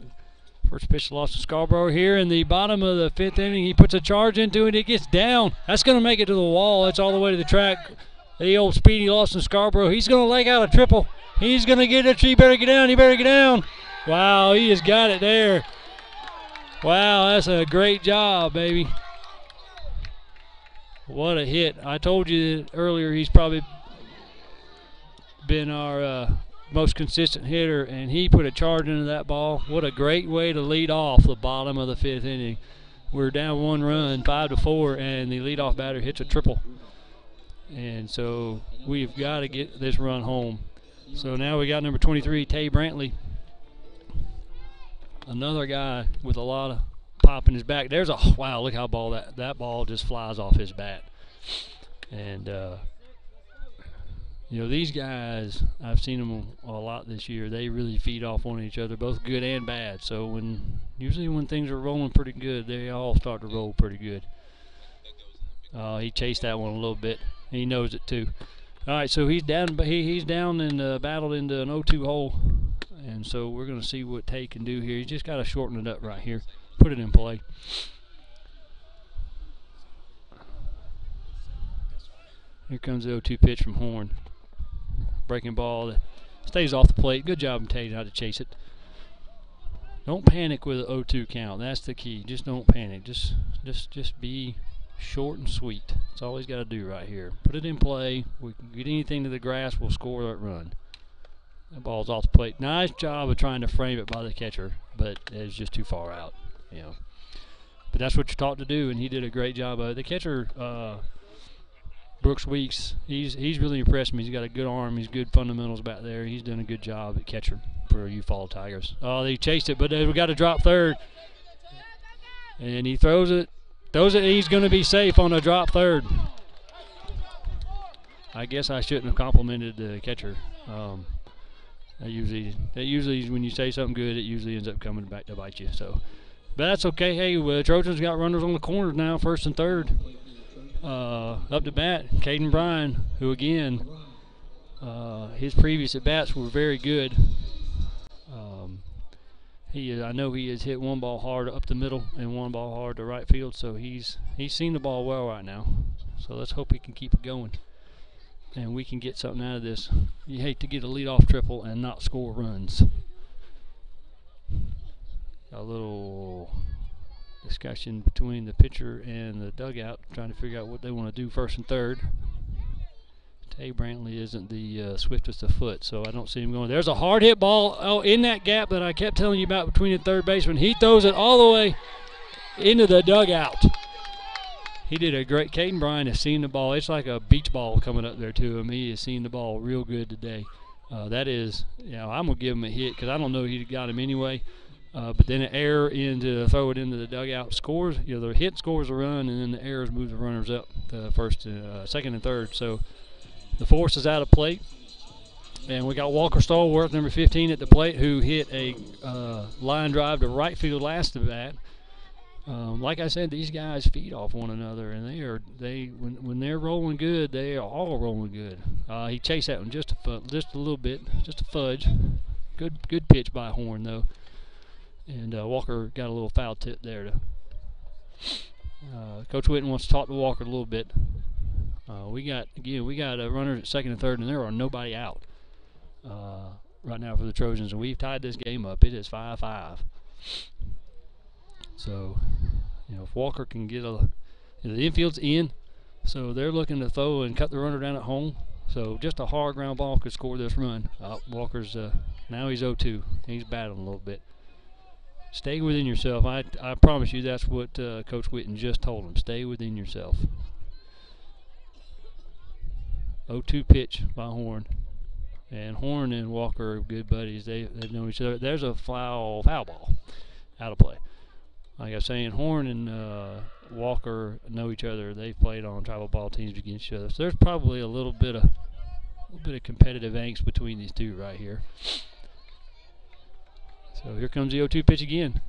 First pitch lost to Scarborough here in the bottom of the 5th inning. He puts a charge into it. It gets down. That's going to make it to the wall. It's all the way to the track. The old speedy lost to Scarborough. He's going to leg out a triple. He's going to get it. He better get down. He better get down. Wow, he has got it there. Wow, that's a great job, baby. What a hit. I told you earlier he's probably been our most consistent hitter, and he put a charge into that ball. What a great way to lead off the bottom of the 5th inning. We're down 1 run, 5-4, and the leadoff batter hits a triple. And so we've got to get this run home. So now we got number 23, Tay Brantley. Another guy with a lot of pop in his back. There's a, wow, look how that ball just flies off his bat. And you know, these guys, I've seen them a lot this year. They really feed off on each other, both good and bad. So usually when things are rolling pretty good, they all start to roll pretty good. He chased that one a little bit. He knows it too. All right, so he's down, but he's down and battled into an 0-2 hole, and so we're going to see what Tay can do here. He's just got to shorten it up right here, put it in play. Here comes the 0-2 pitch from Horn. Breaking ball that stays off the plate. Good job, Tay, not to chase it. Don't panic with an 0-2 count. That's the key. Just don't panic. Just be short and sweet. That's all he's got to do right here. Put it in play. We can get anything to the grass, we'll score that run. That ball's off the plate. Nice job of trying to frame it by the catcher, but it's just too far out. You know. But that's what you're taught to do, and he did a great job of it. The catcher, Brooks Weeks, he's really impressed me. He's got a good arm. He's good fundamentals back there. He's done a good job at catcher for Eufaula Tigers. Oh, they chased it, but we got to drop third. And he throws it. He's going to be safe on a drop third. I guess I shouldn't have complimented the catcher. That usually when you say something good, it usually ends up coming back to bite you. So, but that's okay. Hey, Trojans got runners on the corners now, first and third. Up to bat, Caden Bryan, who again, his previous at bats were very good. I know he has hit one ball hard up the middle and one ball hard to right field, so he's seen the ball well right now. So let's hope he can keep it going, and we can get something out of this. You hate to get a leadoff triple and not score runs. A little discussion between the pitcher and the dugout, trying to figure out what they want to do first and third. Tay Brantley isn't the swiftest of foot, so I don't see him going. There's a hard hit ball in that gap that I kept telling you about between the third baseman. He throws it all the way into the dugout. He did a great. Caden Bryan has seen the ball. It's like a beach ball coming up there to him. He has seen the ball real good today. That is, I'm going to give him a hit because I don't know he got him anyway. But then an error throw it into the dugout scores. The hit scores a run, and then the errors move the runners up the second and third. So the force is out of plate, and we got Walker Stallworth, number 15, at the plate, who hit a line drive to right field last at bat. Like I said, these guys feed off one another, and when they're rolling good, they are all rolling good. He chased that one just a little bit, just a fudge. Good pitch by Horn though. And Walker got a little foul tip there Coach Witten wants to talk to Walker a little bit. We got runners at second and third, and there are nobody out right now for the Trojans, and we've tied this game up. It is 5-5. So, if Walker can get the infield's in, so they're looking to throw and cut the runner down at home. So just a hard ground ball could score this run. Walker's now he's 0-2. He's battling a little bit. Stay within yourself. I promise you that's what Coach Witten just told him. Stay within yourself. 0-2 pitch by Horn. And Horn and Walker are good buddies. They've known each other. There's a foul ball out of play. Like I was saying, Horn and Walker know each other. They've played on travel ball teams against each other. So there's probably a little bit of competitive angst between these two right here. So here comes the 0-2 pitch again.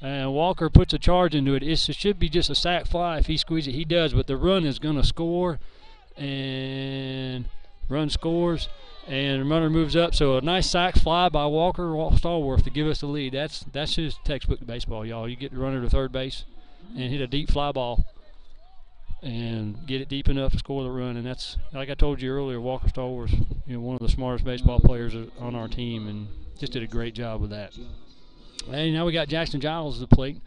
And Walker puts a charge into it. It should be just a sac fly if he squeezes it. He does, but the run is going to score. And run scores. And the runner moves up. So a nice sac fly by Walker Stallworth to give us the lead. That's just textbook baseball, y'all. You get the runner to third base and hit a deep fly ball and get it deep enough to score the run. And that's, like I told you earlier, Walker Stallworth, one of the smartest baseball players on our team, and just did a great job with that. And now we got Jackson Giles at the plate.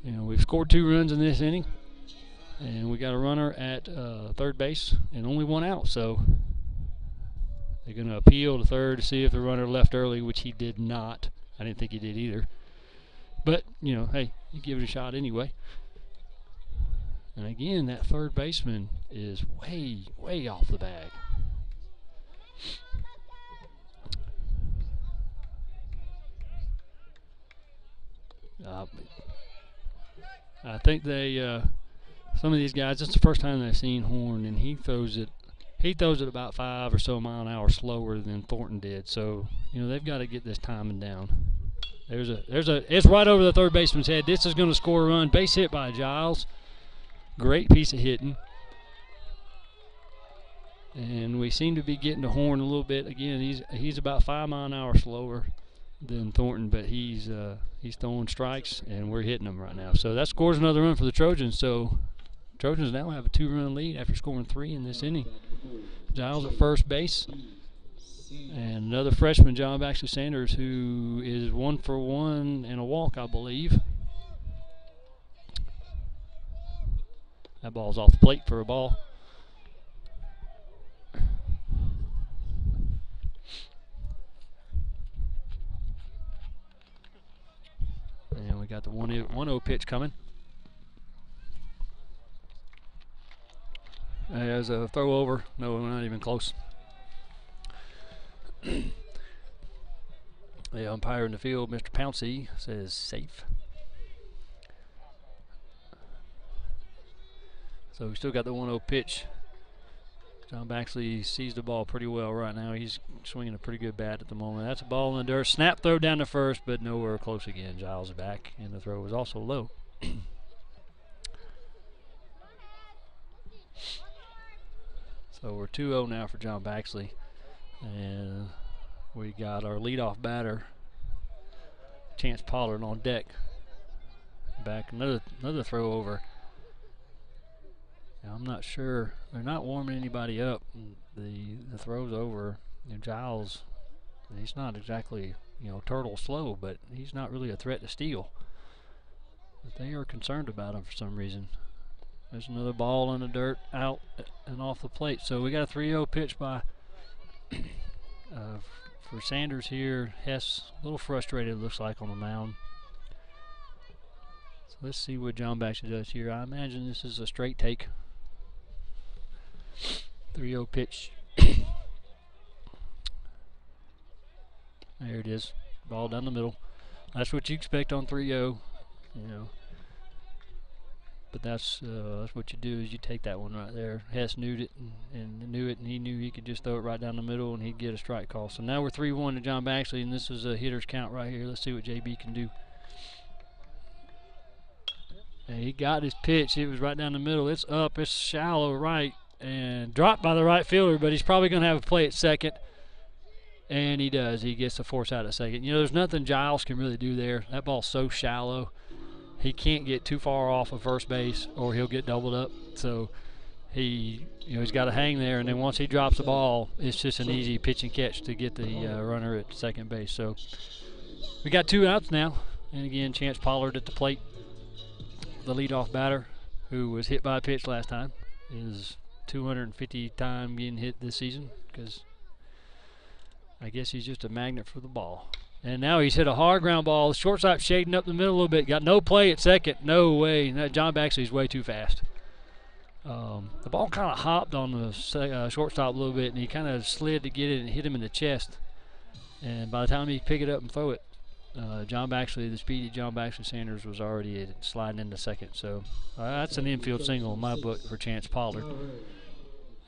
We've scored 2 runs in this inning, and we got a runner at third base and only 1 out. So they're going to appeal to third to see if the runner left early, which he did not. I didn't think he did either. But, hey, you give it a shot anyway. And again, that third baseman is way, way off the bag. I think some of these guys, it's the first time they've seen Horn, and he throws it about 5 or so mile an hour slower than Thornton did. So, they've got to get this timing down. It's right over the third baseman's head. This is going to score a run. Base hit by Giles. Great piece of hitting. And we seem to be getting to Horn a little bit. Again, he's about 5 mile an hour slower than Thornton, but he's throwing strikes, and we're hitting them right now. So that scores another run for the Trojans. So Trojans now have a 2-run lead after scoring 3 in this inning. Giles at first base, and another freshman, John Baxter Sanders, who is 1 for 1 and a walk, I believe. That ball's off the plate for a ball. And we got the 1-0 pitch coming. There's a throw over. No, we're not even close. The umpire in the field, Mr. Pouncey, says safe. So we still got the 1-0 pitch. John Baxley sees the ball pretty well right now. He's swinging a pretty good bat at the moment. That's a ball in the dirt. Snap throw down to first, but nowhere close again. Giles is back, and the throw was also low. So we're 2-0 now for John Baxley. And we got our leadoff batter, Chance Pollard, on deck. Back, another throw over. Now, I'm not sure. They're not warming anybody up. The throw's over. Giles, he's not exactly, turtle slow, but he's not really a threat to steal. But they are concerned about him for some reason. There's another ball in the dirt, out and off the plate. So we got a 3-0 pitch by for Sanders here. Hess, a little frustrated, it looks like, on the mound. So let's see what John Baxter does here. I imagine this is a straight take. 3-0 pitch. There it is. Ball down the middle. That's what you expect on 3-0, But that's what you do, is you take that one right there. Hess knew it, and he knew he could just throw it right down the middle, and he'd get a strike call. So now we're 3-1 to John Baxley, and this is a hitter's count right here. Let's see what JB can do. And he got his pitch. It was right down the middle. It's up. It's shallow right, and dropped by the right fielder, but he's probably going to have a play at second. And he does. He gets the force out at second. There's nothing Giles can really do there. That ball's so shallow. he can't get too far off of first base or he'll get doubled up. So he's got to hang there, and then once he drops the ball, it's just an easy pitch and catch to get the runner at second base. So we got 2 outs now, and again, Chance Pollard at the plate, the leadoff batter, who was hit by a pitch last time, is 250 time getting hit this season, because I guess he's just a magnet for the ball. And now he's hit a hard ground ball. The shortstop shading up the middle a little bit. Got no play at second. No way. John Baxley's way too fast. The ball kind of hopped on the shortstop a little bit, and he kind of slid to get it and hit him in the chest. And by the time he pick it up and throw it, John Baxley, the speedy John Baxley Sanders, was already sliding into second. So that's an infield single in my book for Chance Pollard.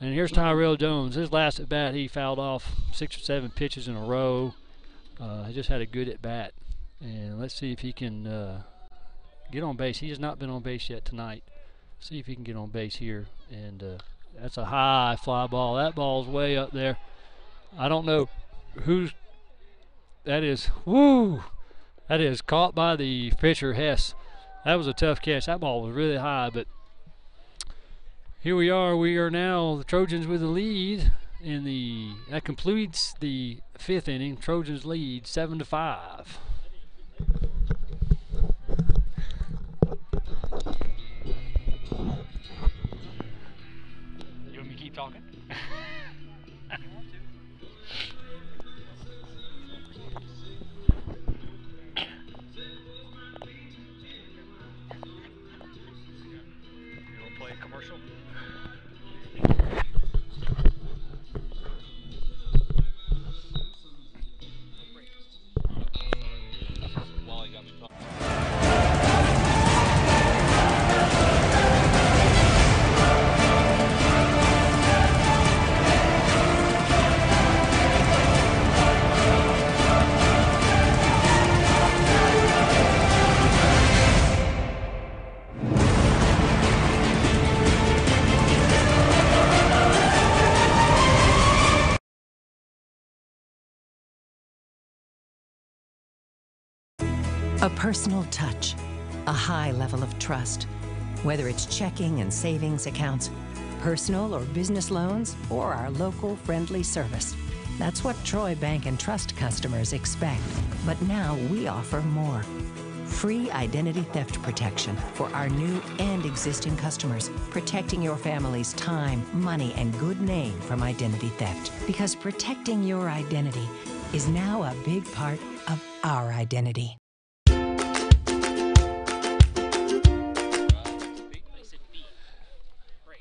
And here's Tyrell Jones. His last at bat, he fouled off 6 or 7 pitches in a row. He just had a good at bat. And let's see if he can get on base. He has not been on base yet tonight. See if he can get on base here. And that's a high fly ball. That ball's way up there. I don't know who's that is. Woo! That is caught by the pitcher, Hess. That was a tough catch. That ball was really high, but here we are. We are now the Trojans with the lead that completes the 5th inning. Trojans lead 7-5. You want me to keep talking? Commercial. A personal touch, a high level of trust. Whether it's checking and savings accounts, personal or business loans, or our local friendly service. That's what Troy Bank and Trust customers expect. But now we offer more. Free identity theft protection for our new and existing customers, protecting your family's time, money, and good name from identity theft. Because protecting your identity is now a big part of our identity.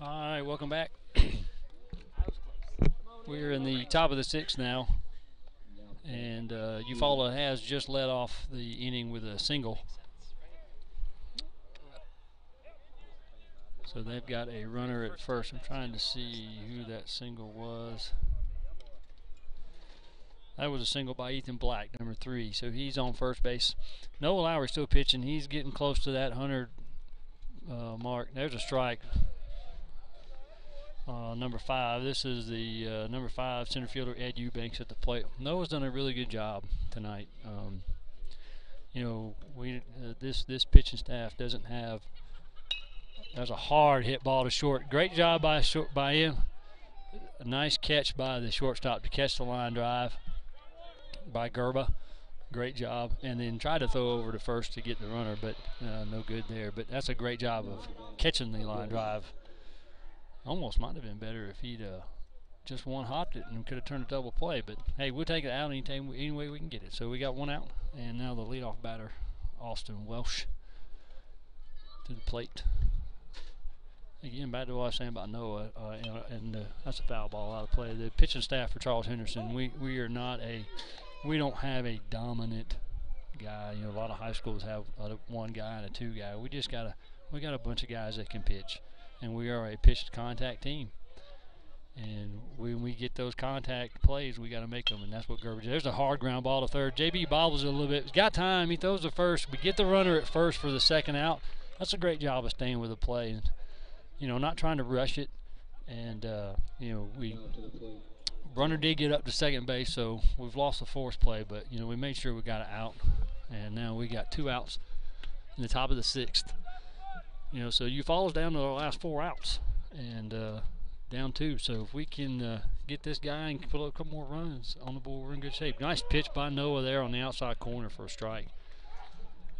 All right, welcome back. We're in the top of the 6th now, and Eufaula has just led off the inning with a single. So they've got a runner at first. I'm trying to see who that single was. That was a single by Ethan Black, number 3. So he's on first base. Noah Lowry's still pitching. He's getting close to that 100 mark. There's a strike. Number 5. This is the number 5 center fielder Ed Eubanks at the plate. Noah's done a really good job tonight. This pitching staff doesn't have. There's a hard hit ball to short. Great job by him. A nice catch by the shortstop to catch the line drive by Gerba. Great job. And then tried to throw over to first to get the runner, but no good there. But that's a great job of catching the line drive. Almost might have been better if he'd just one-hopped it and could have turned a double play. But, hey, we'll take it out any way we can get it. So we got 1 out. And now the leadoff batter, Austin Welsh, to the plate. Again, back to what I was saying about Noah, that's a foul ball out of play. The pitching staff for Charles Henderson, we don't have a dominant guy. A lot of high schools have one guy and a 2 guy. We got a bunch of guys that can pitch. And we are a pitch contact team. And when we get those contact plays, we got to make them, and that's what Gerber did. There's a hard ground ball to third. JB bobbles it a little bit. He's got time. He throws the first. We get the runner at first for the second out. That's a great job of staying with the play and, not trying to rush it. And, runner did get up to second base, so we've lost the force play, but, we made sure we got it out. And now we got 2 outs. in the top of the 6th. You know, so Eufaula's down to the last 4 outs and down 2. So if we can get this guy and put up a couple more runs on the board, we're in good shape. Nice pitch by Noah there on the outside corner for a strike.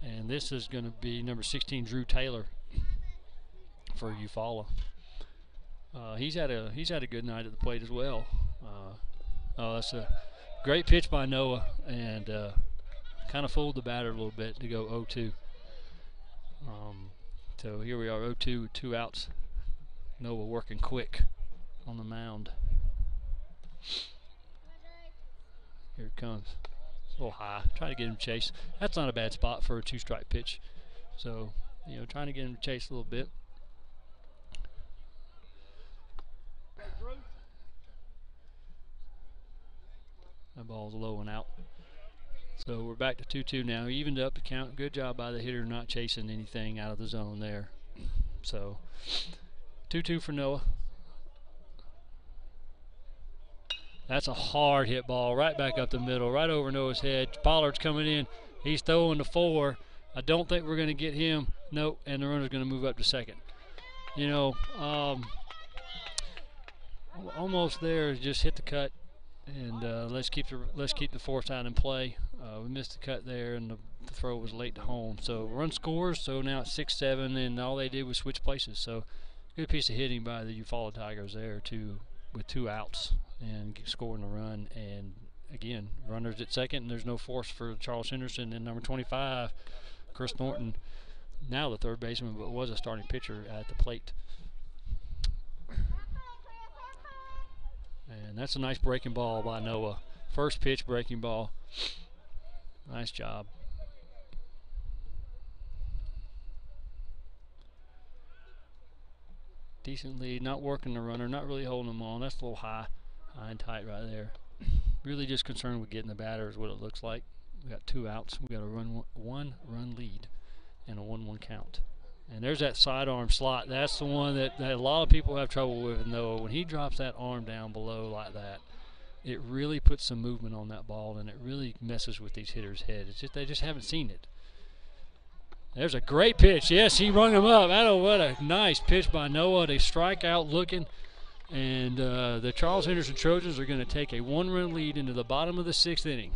And this is going to be number 16, Drew Taylor, for Eufaula. He's had a good night at the plate as well. That's a great pitch by Noah, and kind of fooled the batter a little bit to go 0-2. So here we are, 0-2 with 2 outs. Noah working quick on the mound. Here it comes. It's a little high. Trying to get him chased. That's not a bad spot for a 2-strike pitch. So, you know, trying to get him to chase a little bit. That ball's low and out. So we're back to 2-2 now. Evened up the count. Good job by the hitter not chasing anything out of the zone there. So 2-2 for Noah. That's a hard hit ball right back up the middle, right over Noah's head. Pollard's coming in. He's throwing to 4. I don't think we're going to get him. Nope, and the runner's going to move up to 2nd. You know, almost there. Just hit the cut. And let's keep the 4th out in play. We missed the cut there, and the throw was late to home. So run scores. So now it's 6-7, and all they did was switch places. So good piece of hitting by the Eufaula Tigers there with 2 outs and scoring a run. And again, runners at 2nd, and there's no force for Charles Henderson. And number 25, Chris Thornton, now the 3rd baseman, but was a starting pitcher at the plate. And that's a nice breaking ball by Noah. First pitch breaking ball. Nice job. Decent lead. Not working the runner. Not really holding him on. That's a little high and tight right there. Really just concerned with getting the batter is what it looks like. We got 2 outs. We got a one run lead and a 1-1 count. And there's that sidearm slot. That's the one that a lot of people have trouble with Noah. When he drops that arm down below like that, it really puts some movement on that ball, and it really messes with these hitters' heads. It's just they just haven't seen it. There's a great pitch. Yes, he rung him up. What a nice pitch by Noah. They strike out looking. And the Charles Henderson Trojans are going to take a 1-run lead into the bottom of the 6th inning.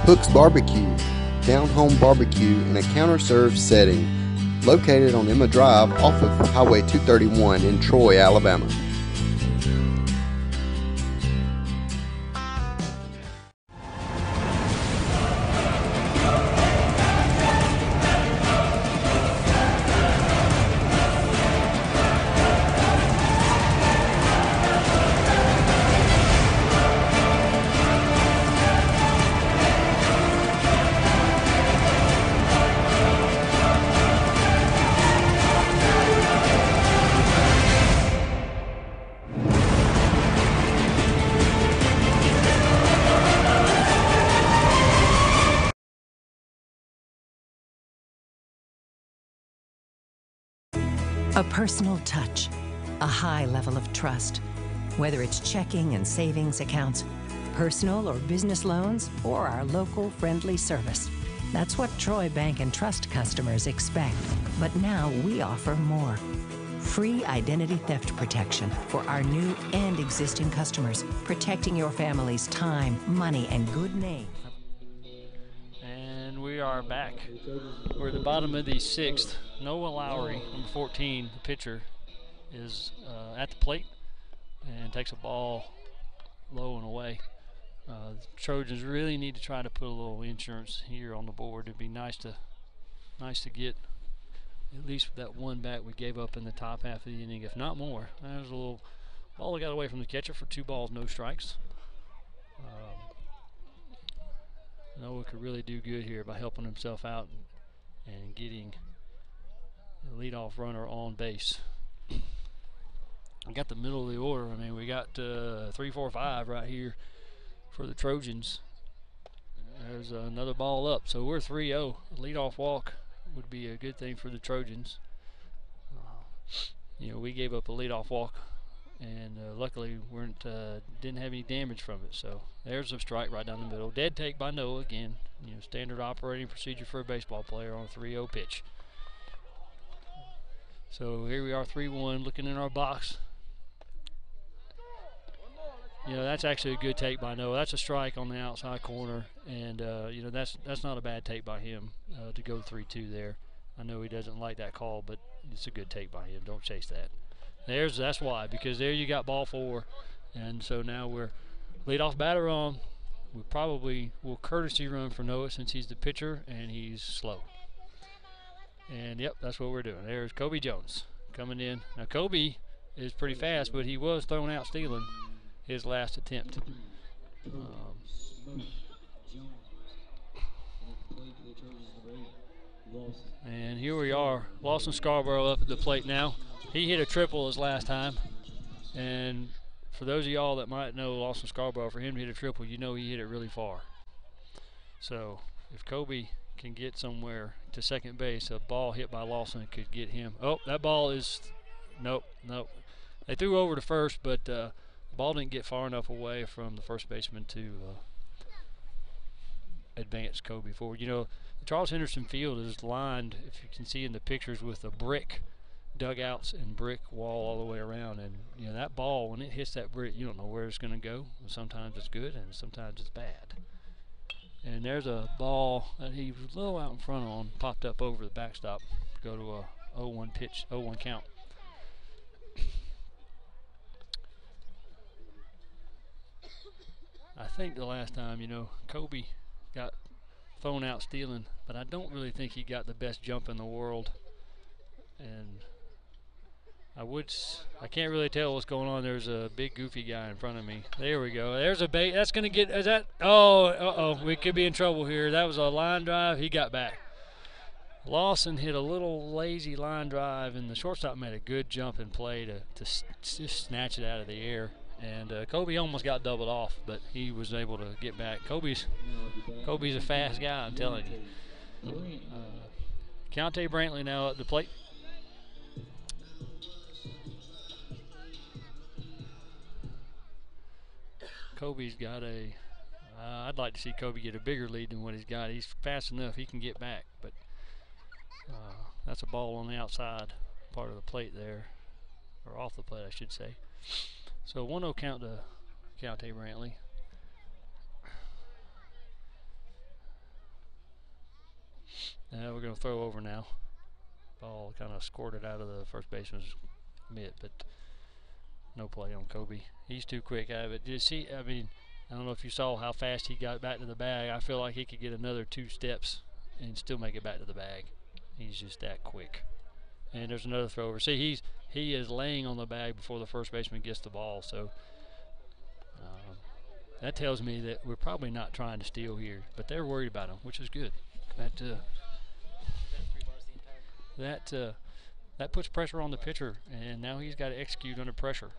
Hook's Barbecue, down-home barbecue in a counter-served setting, located on Emma Drive off of Highway 231 in Troy, Alabama. A personal touch, a high level of trust. Whether it's checking and savings accounts, personal or business loans, or our local friendly service. That's what Troy Bank and Trust customers expect. But now we offer more. Free identity theft protection for our new and existing customers, protecting your family's time, money, and good name. And we are back. We're at the bottom of the 6th. Noah Lowry, number 14, the pitcher, is at the plate and takes a ball low and away. The Trojans really need to try to put a little insurance here on the board. It'd be nice to get at least that one bat we gave up in the top half of the inning, if not more. There's a little ball that got away from the catcher for 2 balls, no strikes. Noah could really do good here by helping himself out and getting the leadoff runner on base. We got the middle of the order. I mean, we got 3, 4, 5 right here for the Trojans. There's another ball up, so we're 3-0. A leadoff walk would be a good thing for the Trojans. you know, we gave up a leadoff walk, and luckily didn't have any damage from it. So there's a strike right down the middle. Dead take by Noah again. You know, standard operating procedure for a baseball player on a 3-0 pitch. So here we are, 3-1, looking in our box. You know, that's actually a good take by Noah. That's a strike on the outside corner, and you know, that's not a bad take by him to go 3-2 there. I know he doesn't like that call, but it's a good take by him. Don't chase that. That's why, because there you got ball 4, and so now we're leadoff batter on. We probably will courtesy run for Noah since he's the pitcher and he's slow. And yep, that's what we're doing. There's Kobe Jones coming in. Now Kobe is pretty fast, but he was thrown out stealing his last attempt. And here we are, Lawson Scarborough up at the plate now. He hit a triple his last time, and for those of y'all that might know Lawson Scarborough, for him to hit a triple, you know he hit it really far. So if Kobe can get somewhere to second base, a ball hit by Lawson could get him. Oh, that ball is, nope. They threw over to first, but the ball didn't get far enough away from the first baseman to advance Kobe forward. You know, the Charles Henderson field is lined, if you can see in the pictures, with a brick dugouts and brick wall all the way around, and you know, that ball, when it hits that brick, you don't know where it's going to go. Sometimes it's good and sometimes it's bad. And there's a ball that he was a little out in front on, popped up over the backstop, go to a 0-1 pitch, 0-1 count. I think the last time, you know, Kobe got thrown out stealing, but I don't really think he got the best jump in the world. And I can't really tell what's going on. There's a big goofy guy in front of me. There we go. There's a bait. That's going to get, is that, oh, we could be in trouble here. That was a line drive. He got back. Lawson hit a little lazy line drive, and the shortstop made a good jump and play to just snatch it out of the air. And Kobe almost got doubled off, but he was able to get back. Kobe's a fast guy, I'm telling you. Keontae Brantley now at the plate. Kobe's got I'd like to see Kobe get a bigger lead than what he's got. He's fast enough, he can get back, but that's a ball on the outside part of the plate there, or off the plate, I should say. So 1-0 count to Keontae Brantley. We're going to throw over now. Ball kind of squirted out of the first baseman's mitt, but no play on Kobe. He's too quick out of it. Did you see? I mean, I don't know if you saw how fast he got back to the bag. I feel like he could get another 2 steps and still make it back to the bag. He's just that quick. And there's another throw over. See, he is laying on the bag before the first baseman gets the ball. So that tells me that we're probably not trying to steal here, but they're worried about him, which is good. That puts pressure on the pitcher, and now he's got to execute under pressure.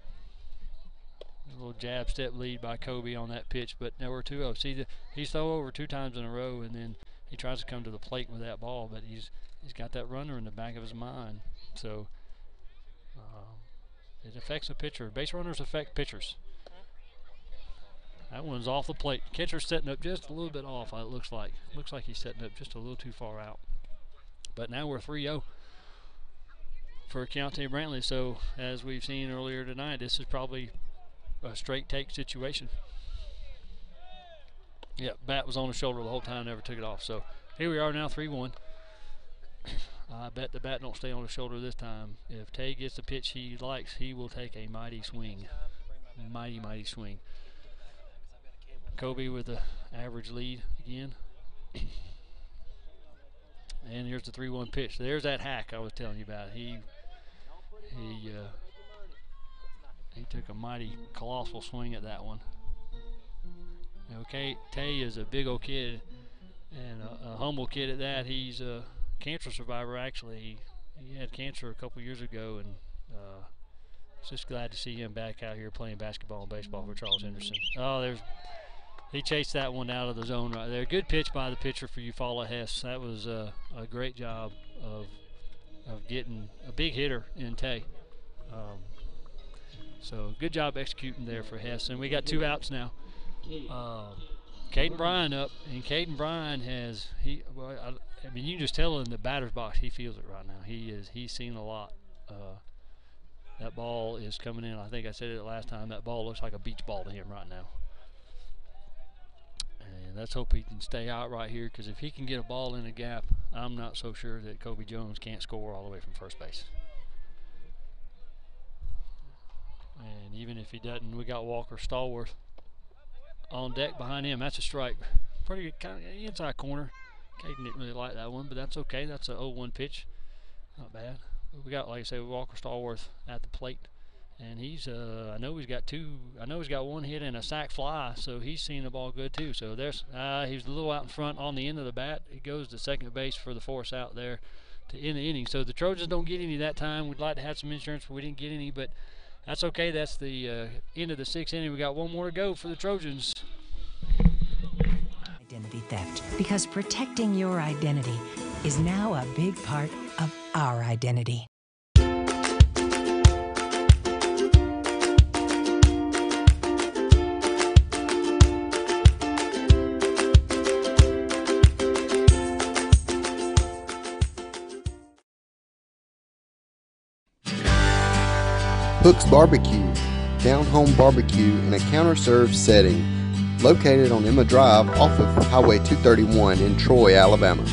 A little jab step lead by Kobe on that pitch, but now we're 2-0. See, he's thrown over 2 times in a row, and then he tries to come to the plate with that ball, but he's got that runner in the back of his mind. So it affects the pitcher. Base runners affect pitchers. That one's off the plate. Catcher's setting up just a little bit off, it looks like. Looks like he's setting up just a little too far out. But now we're 3-0 for Keontae Brantley. So as we've seen earlier tonight, this is probably a straight take situation. Yep, bat was on his shoulder the whole time, never took it off. So here we are now, 3-1. I bet the bat don't stay on his shoulder this time. If Tay gets the pitch he likes, he will take a mighty swing. Mighty, mighty swing. Kobe with the average lead again. And here's the 3-1 pitch. There's that hack I was telling you about. He took a mighty colossal swing at that one. Okay, Tay is a big old kid and a humble kid at that. He's a cancer survivor, actually. He had cancer a couple years ago, and just glad to see him back out here playing basketball and baseball for Charles Henderson. Oh, he chased that one out of the zone right there. Good pitch by the pitcher for Eufaula Hess. That was a great job of of getting a big hitter in Tay. So good job executing there for Hess. And we got 2 outs now. Caden Bryan up, and Caden Bryan has I mean, you can just tell in the batter's box he feels it right now. He's seen a lot. That ball is coming in. I think I said it last time. That ball looks like a beach ball to him right now. And let's hope he can stay out right here, because if he can get a ball in the gap, I'm not so sure that Kobe Jones can't score all the way from first base. And even if he doesn't, we got Walker Stallworth on deck behind him. That's a strike. Pretty good, kind of inside corner. Caden didn't really like that one, but that's okay. That's a 0-1 pitch. Not bad. We got, like I said, Walker Stallworth at the plate, and he's I know he's got 1 hit and a sac fly, so he's seen the ball good too. So there's he's a little out in front on the end of the bat. He goes to second base for the force out there to end the inning. So the Trojans don't get any that time. We'd like to have some insurance, but we didn't get any, but that's okay. That's the end of the 6th inning. We got 1 more to go for the Trojans. Identity theft, because protecting your identity is now a big part of our identity. Hook's Barbecue, down-home barbecue in a counter-served setting, located on Emma Drive off of Highway 231 in Troy, Alabama.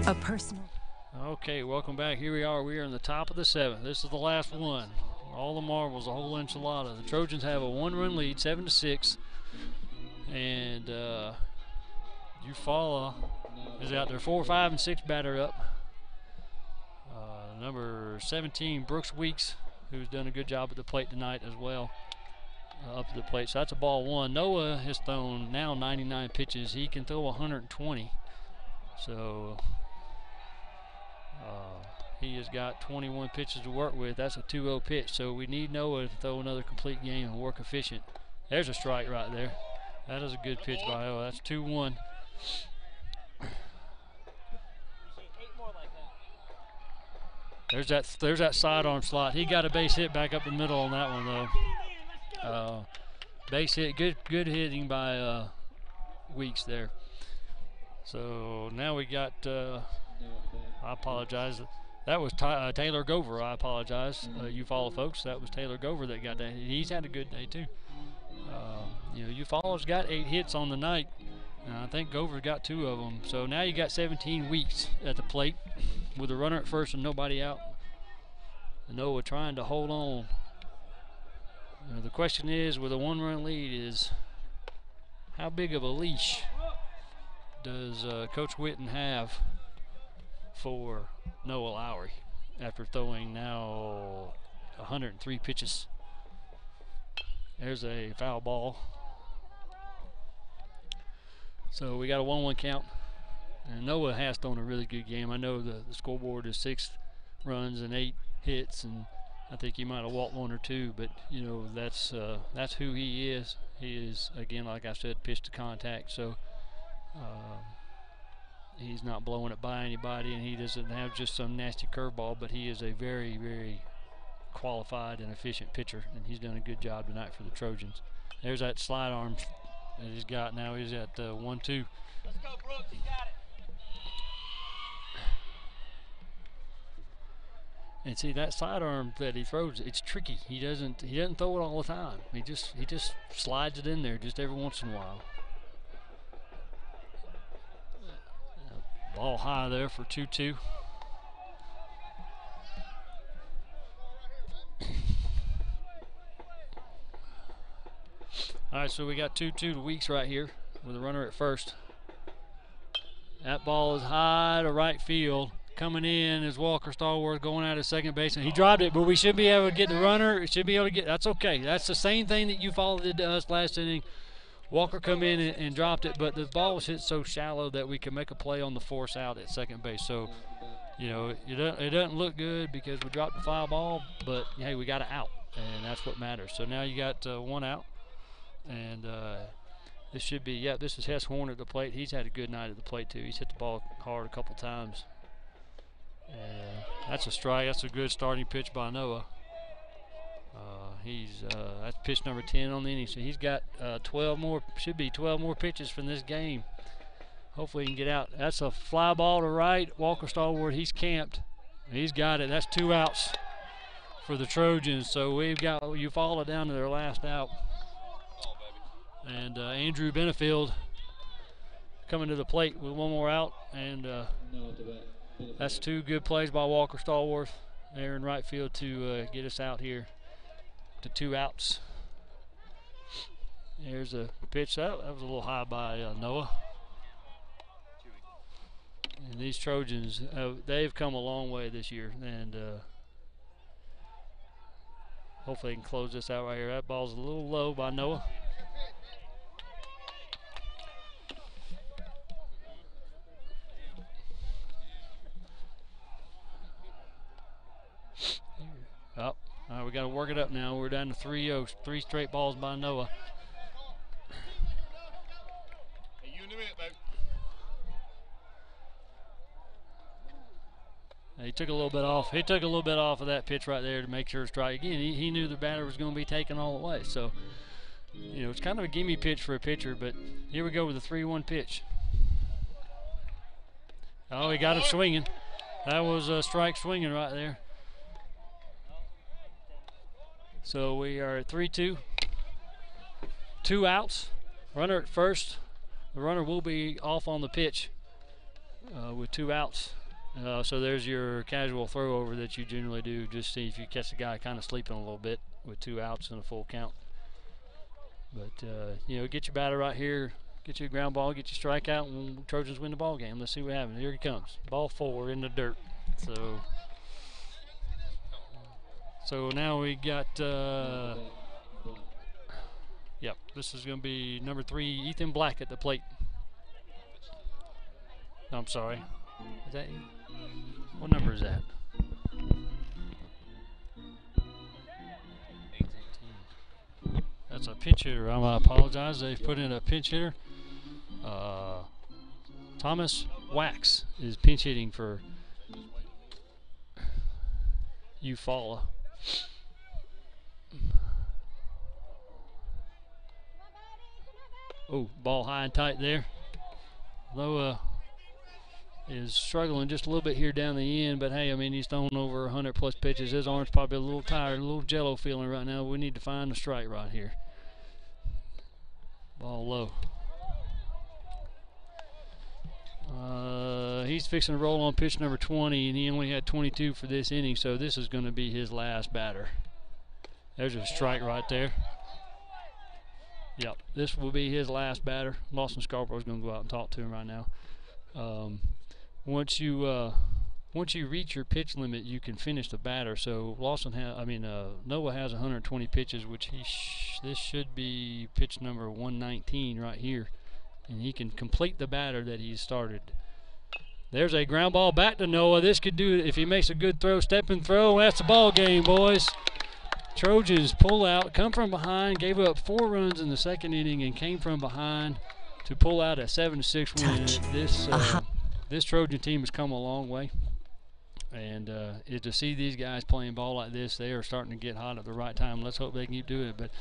A personal. Okay, welcome back. Here we are. We are in the top of the 7th. This is the last one. All the marbles, a whole enchilada. The Trojans have a 1-run lead, 7-6, and Eufaula is out there. 4, 5, and 6 batter up. Number 17, Brooks Weeks, who's done a good job at the plate tonight as well. Up to the plate. So that's a ball 1. Noah has thrown now 99 pitches. He can throw 120. So he has got 21 pitches to work with. That's a 2-0 pitch. So we need Noah to throw another complete game and work efficient. There's a strike right there. That is a good pitch by Noah. That's 2-1. There's that sidearm slot. He got a base hit back up the middle on that one though. Base hit, good hitting by Weeks there. So now we got. I apologize. That was Taylor Gover. I apologize, Eufaula folks. That was Taylor Gover that got that. He's had a good day too. Eufaula's got 8 hits on the night. I think Gover got 2 of them. So now you got 17 Weeks at the plate with a runner at first and nobody out. Noah trying to hold on. The question is, with a 1-run lead, is how big of a leash does Coach Witten have for Noah Lowry after throwing now 103 pitches? There's a foul ball. So we got a 1-1 count. And Noah has thrown a really good game. I know the scoreboard is 6 runs and 8 hits, and I think he might have walked 1 or 2, but that's who he is. He is, again, like I said, pitch to contact. So he's not blowing it by anybody, and he doesn't have just some nasty curveball, but he is a very, very qualified and efficient pitcher, and he's done a good job tonight for the Trojans. There's that slide arm that he's got now. He's at 1-2. Let's go, Brooks. You got it. And see, that sidearm that he throws, it's tricky. He doesn't throw it all the time. He just slides it in there just every once in a while. Ball high there for 2-2. All right, so we got 2-2 to Weeks right here with a runner at first. That ball is high to right field. Coming in is Walker Stallworth going out of second base, and he dropped it, but we should be able to get the runner. Should be able to get. That's okay. That's the same thing that Eufaula did to us last inning. Walker come in and dropped it, but the ball was hit so shallow that we could make a play on the force out at second base. So, you know, it doesn't look good because we dropped the foul ball, but hey, we got an out, and that's what matters. So now you got 1 out, and this should be, this is Hess Horn at the plate. He's had a good night at the plate too. He's hit the ball hard a couple times. That's a strike. That's a good starting pitch by Noah. That's pitch number 10 on the inning. So he's got 12 more, should be 12 more pitches from this game. Hopefully he can get out. That's a fly ball to right. Walker Stallworth, he's camped. He's got it. That's 2 outs for the Trojans. So we've got Eufaula down to their last out. And Andrew Benefield coming to the plate with 1 more out. And that's 2 good plays by Walker Stallworth there in right field to get us out here to 2 outs. There's a pitch. That was a little high by Noah. And these Trojans, they've come a long way this year. And hopefully they can close this out right here. That ball's a little low by Noah. All right, we got to work it up now. We're down to 3-0, 3 straight balls by Noah. Hey, you in a minute, baby. He took a little bit off. He took a little bit off of that pitch right there to make sure it's strike. Again, he knew the batter was going to be taken all the way. So, you know, it's kind of a gimme pitch for a pitcher, but here we go with the 3-1 pitch. Oh, he got him swinging. That was a strike swinging right there. So we are at 3-2. 2 outs. Runner at first. The runner will be off on the pitch with 2 outs. So there's your casual throw over that you generally do. Just see if you catch the guy kind of sleeping a little bit with 2 outs and a full count. But, you know, get your batter right here. Get your ground ball, get your strikeout, and Trojans win the ball game. Let's see what happens. Here he comes. Ball 4 in the dirt. So now we got, this is going to be number 3, Ethan Black at the plate. No, I'm sorry. Is that, what number is that? 18. That's a pinch hitter. I apologize. They've put in a pinch hitter. Thomas Wax is pinch hitting for Eufaula. Oh, ball high and tight there. Noah is struggling just a little bit here down the end, but hey, I mean, he's thrown over 100 plus pitches. His arm's probably a little tired, a little jello feeling right now. We need to find the strike right here. Ball low. He's fixing to roll on pitch number 20, and he only had 22 for this inning, so this is going to be his last batter. There's a strike right there. Yep, this will be his last batter. Lawson Scarborough's going to go out and talk to him right now. Once you reach your pitch limit, you can finish the batter. So Noah has 120 pitches, which this should be pitch number 119 right here, and he can complete the batter that he's started. There's a ground ball back to Noah. This could do it if he makes a good throw, step and throw. That's the ball game, boys. Trojans pull out, come from behind, gave up 4 runs in the second inning, and came from behind to pull out a 7-6 win. This Trojan team has come a long way, and to see these guys playing ball like this, they are starting to get hot at the right time. Let's hope they can keep doing it. But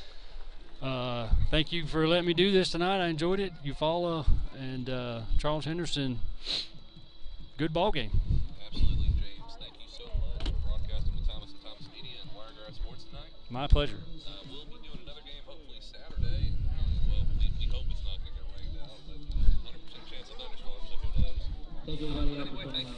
thank you for letting me do this tonight. I enjoyed it. Eufaula and Charles Henderson, good ball game. Absolutely, James. Thank you so much for broadcasting with Thomas and Thomas Media and Wiregrass Sports tonight. My pleasure. We'll be doing another game hopefully Saturday. Well, we hope it's not going to get rained out, but 100% chance of thunderstorms, so who knows. Thank you, everybody. Anyway, thank you.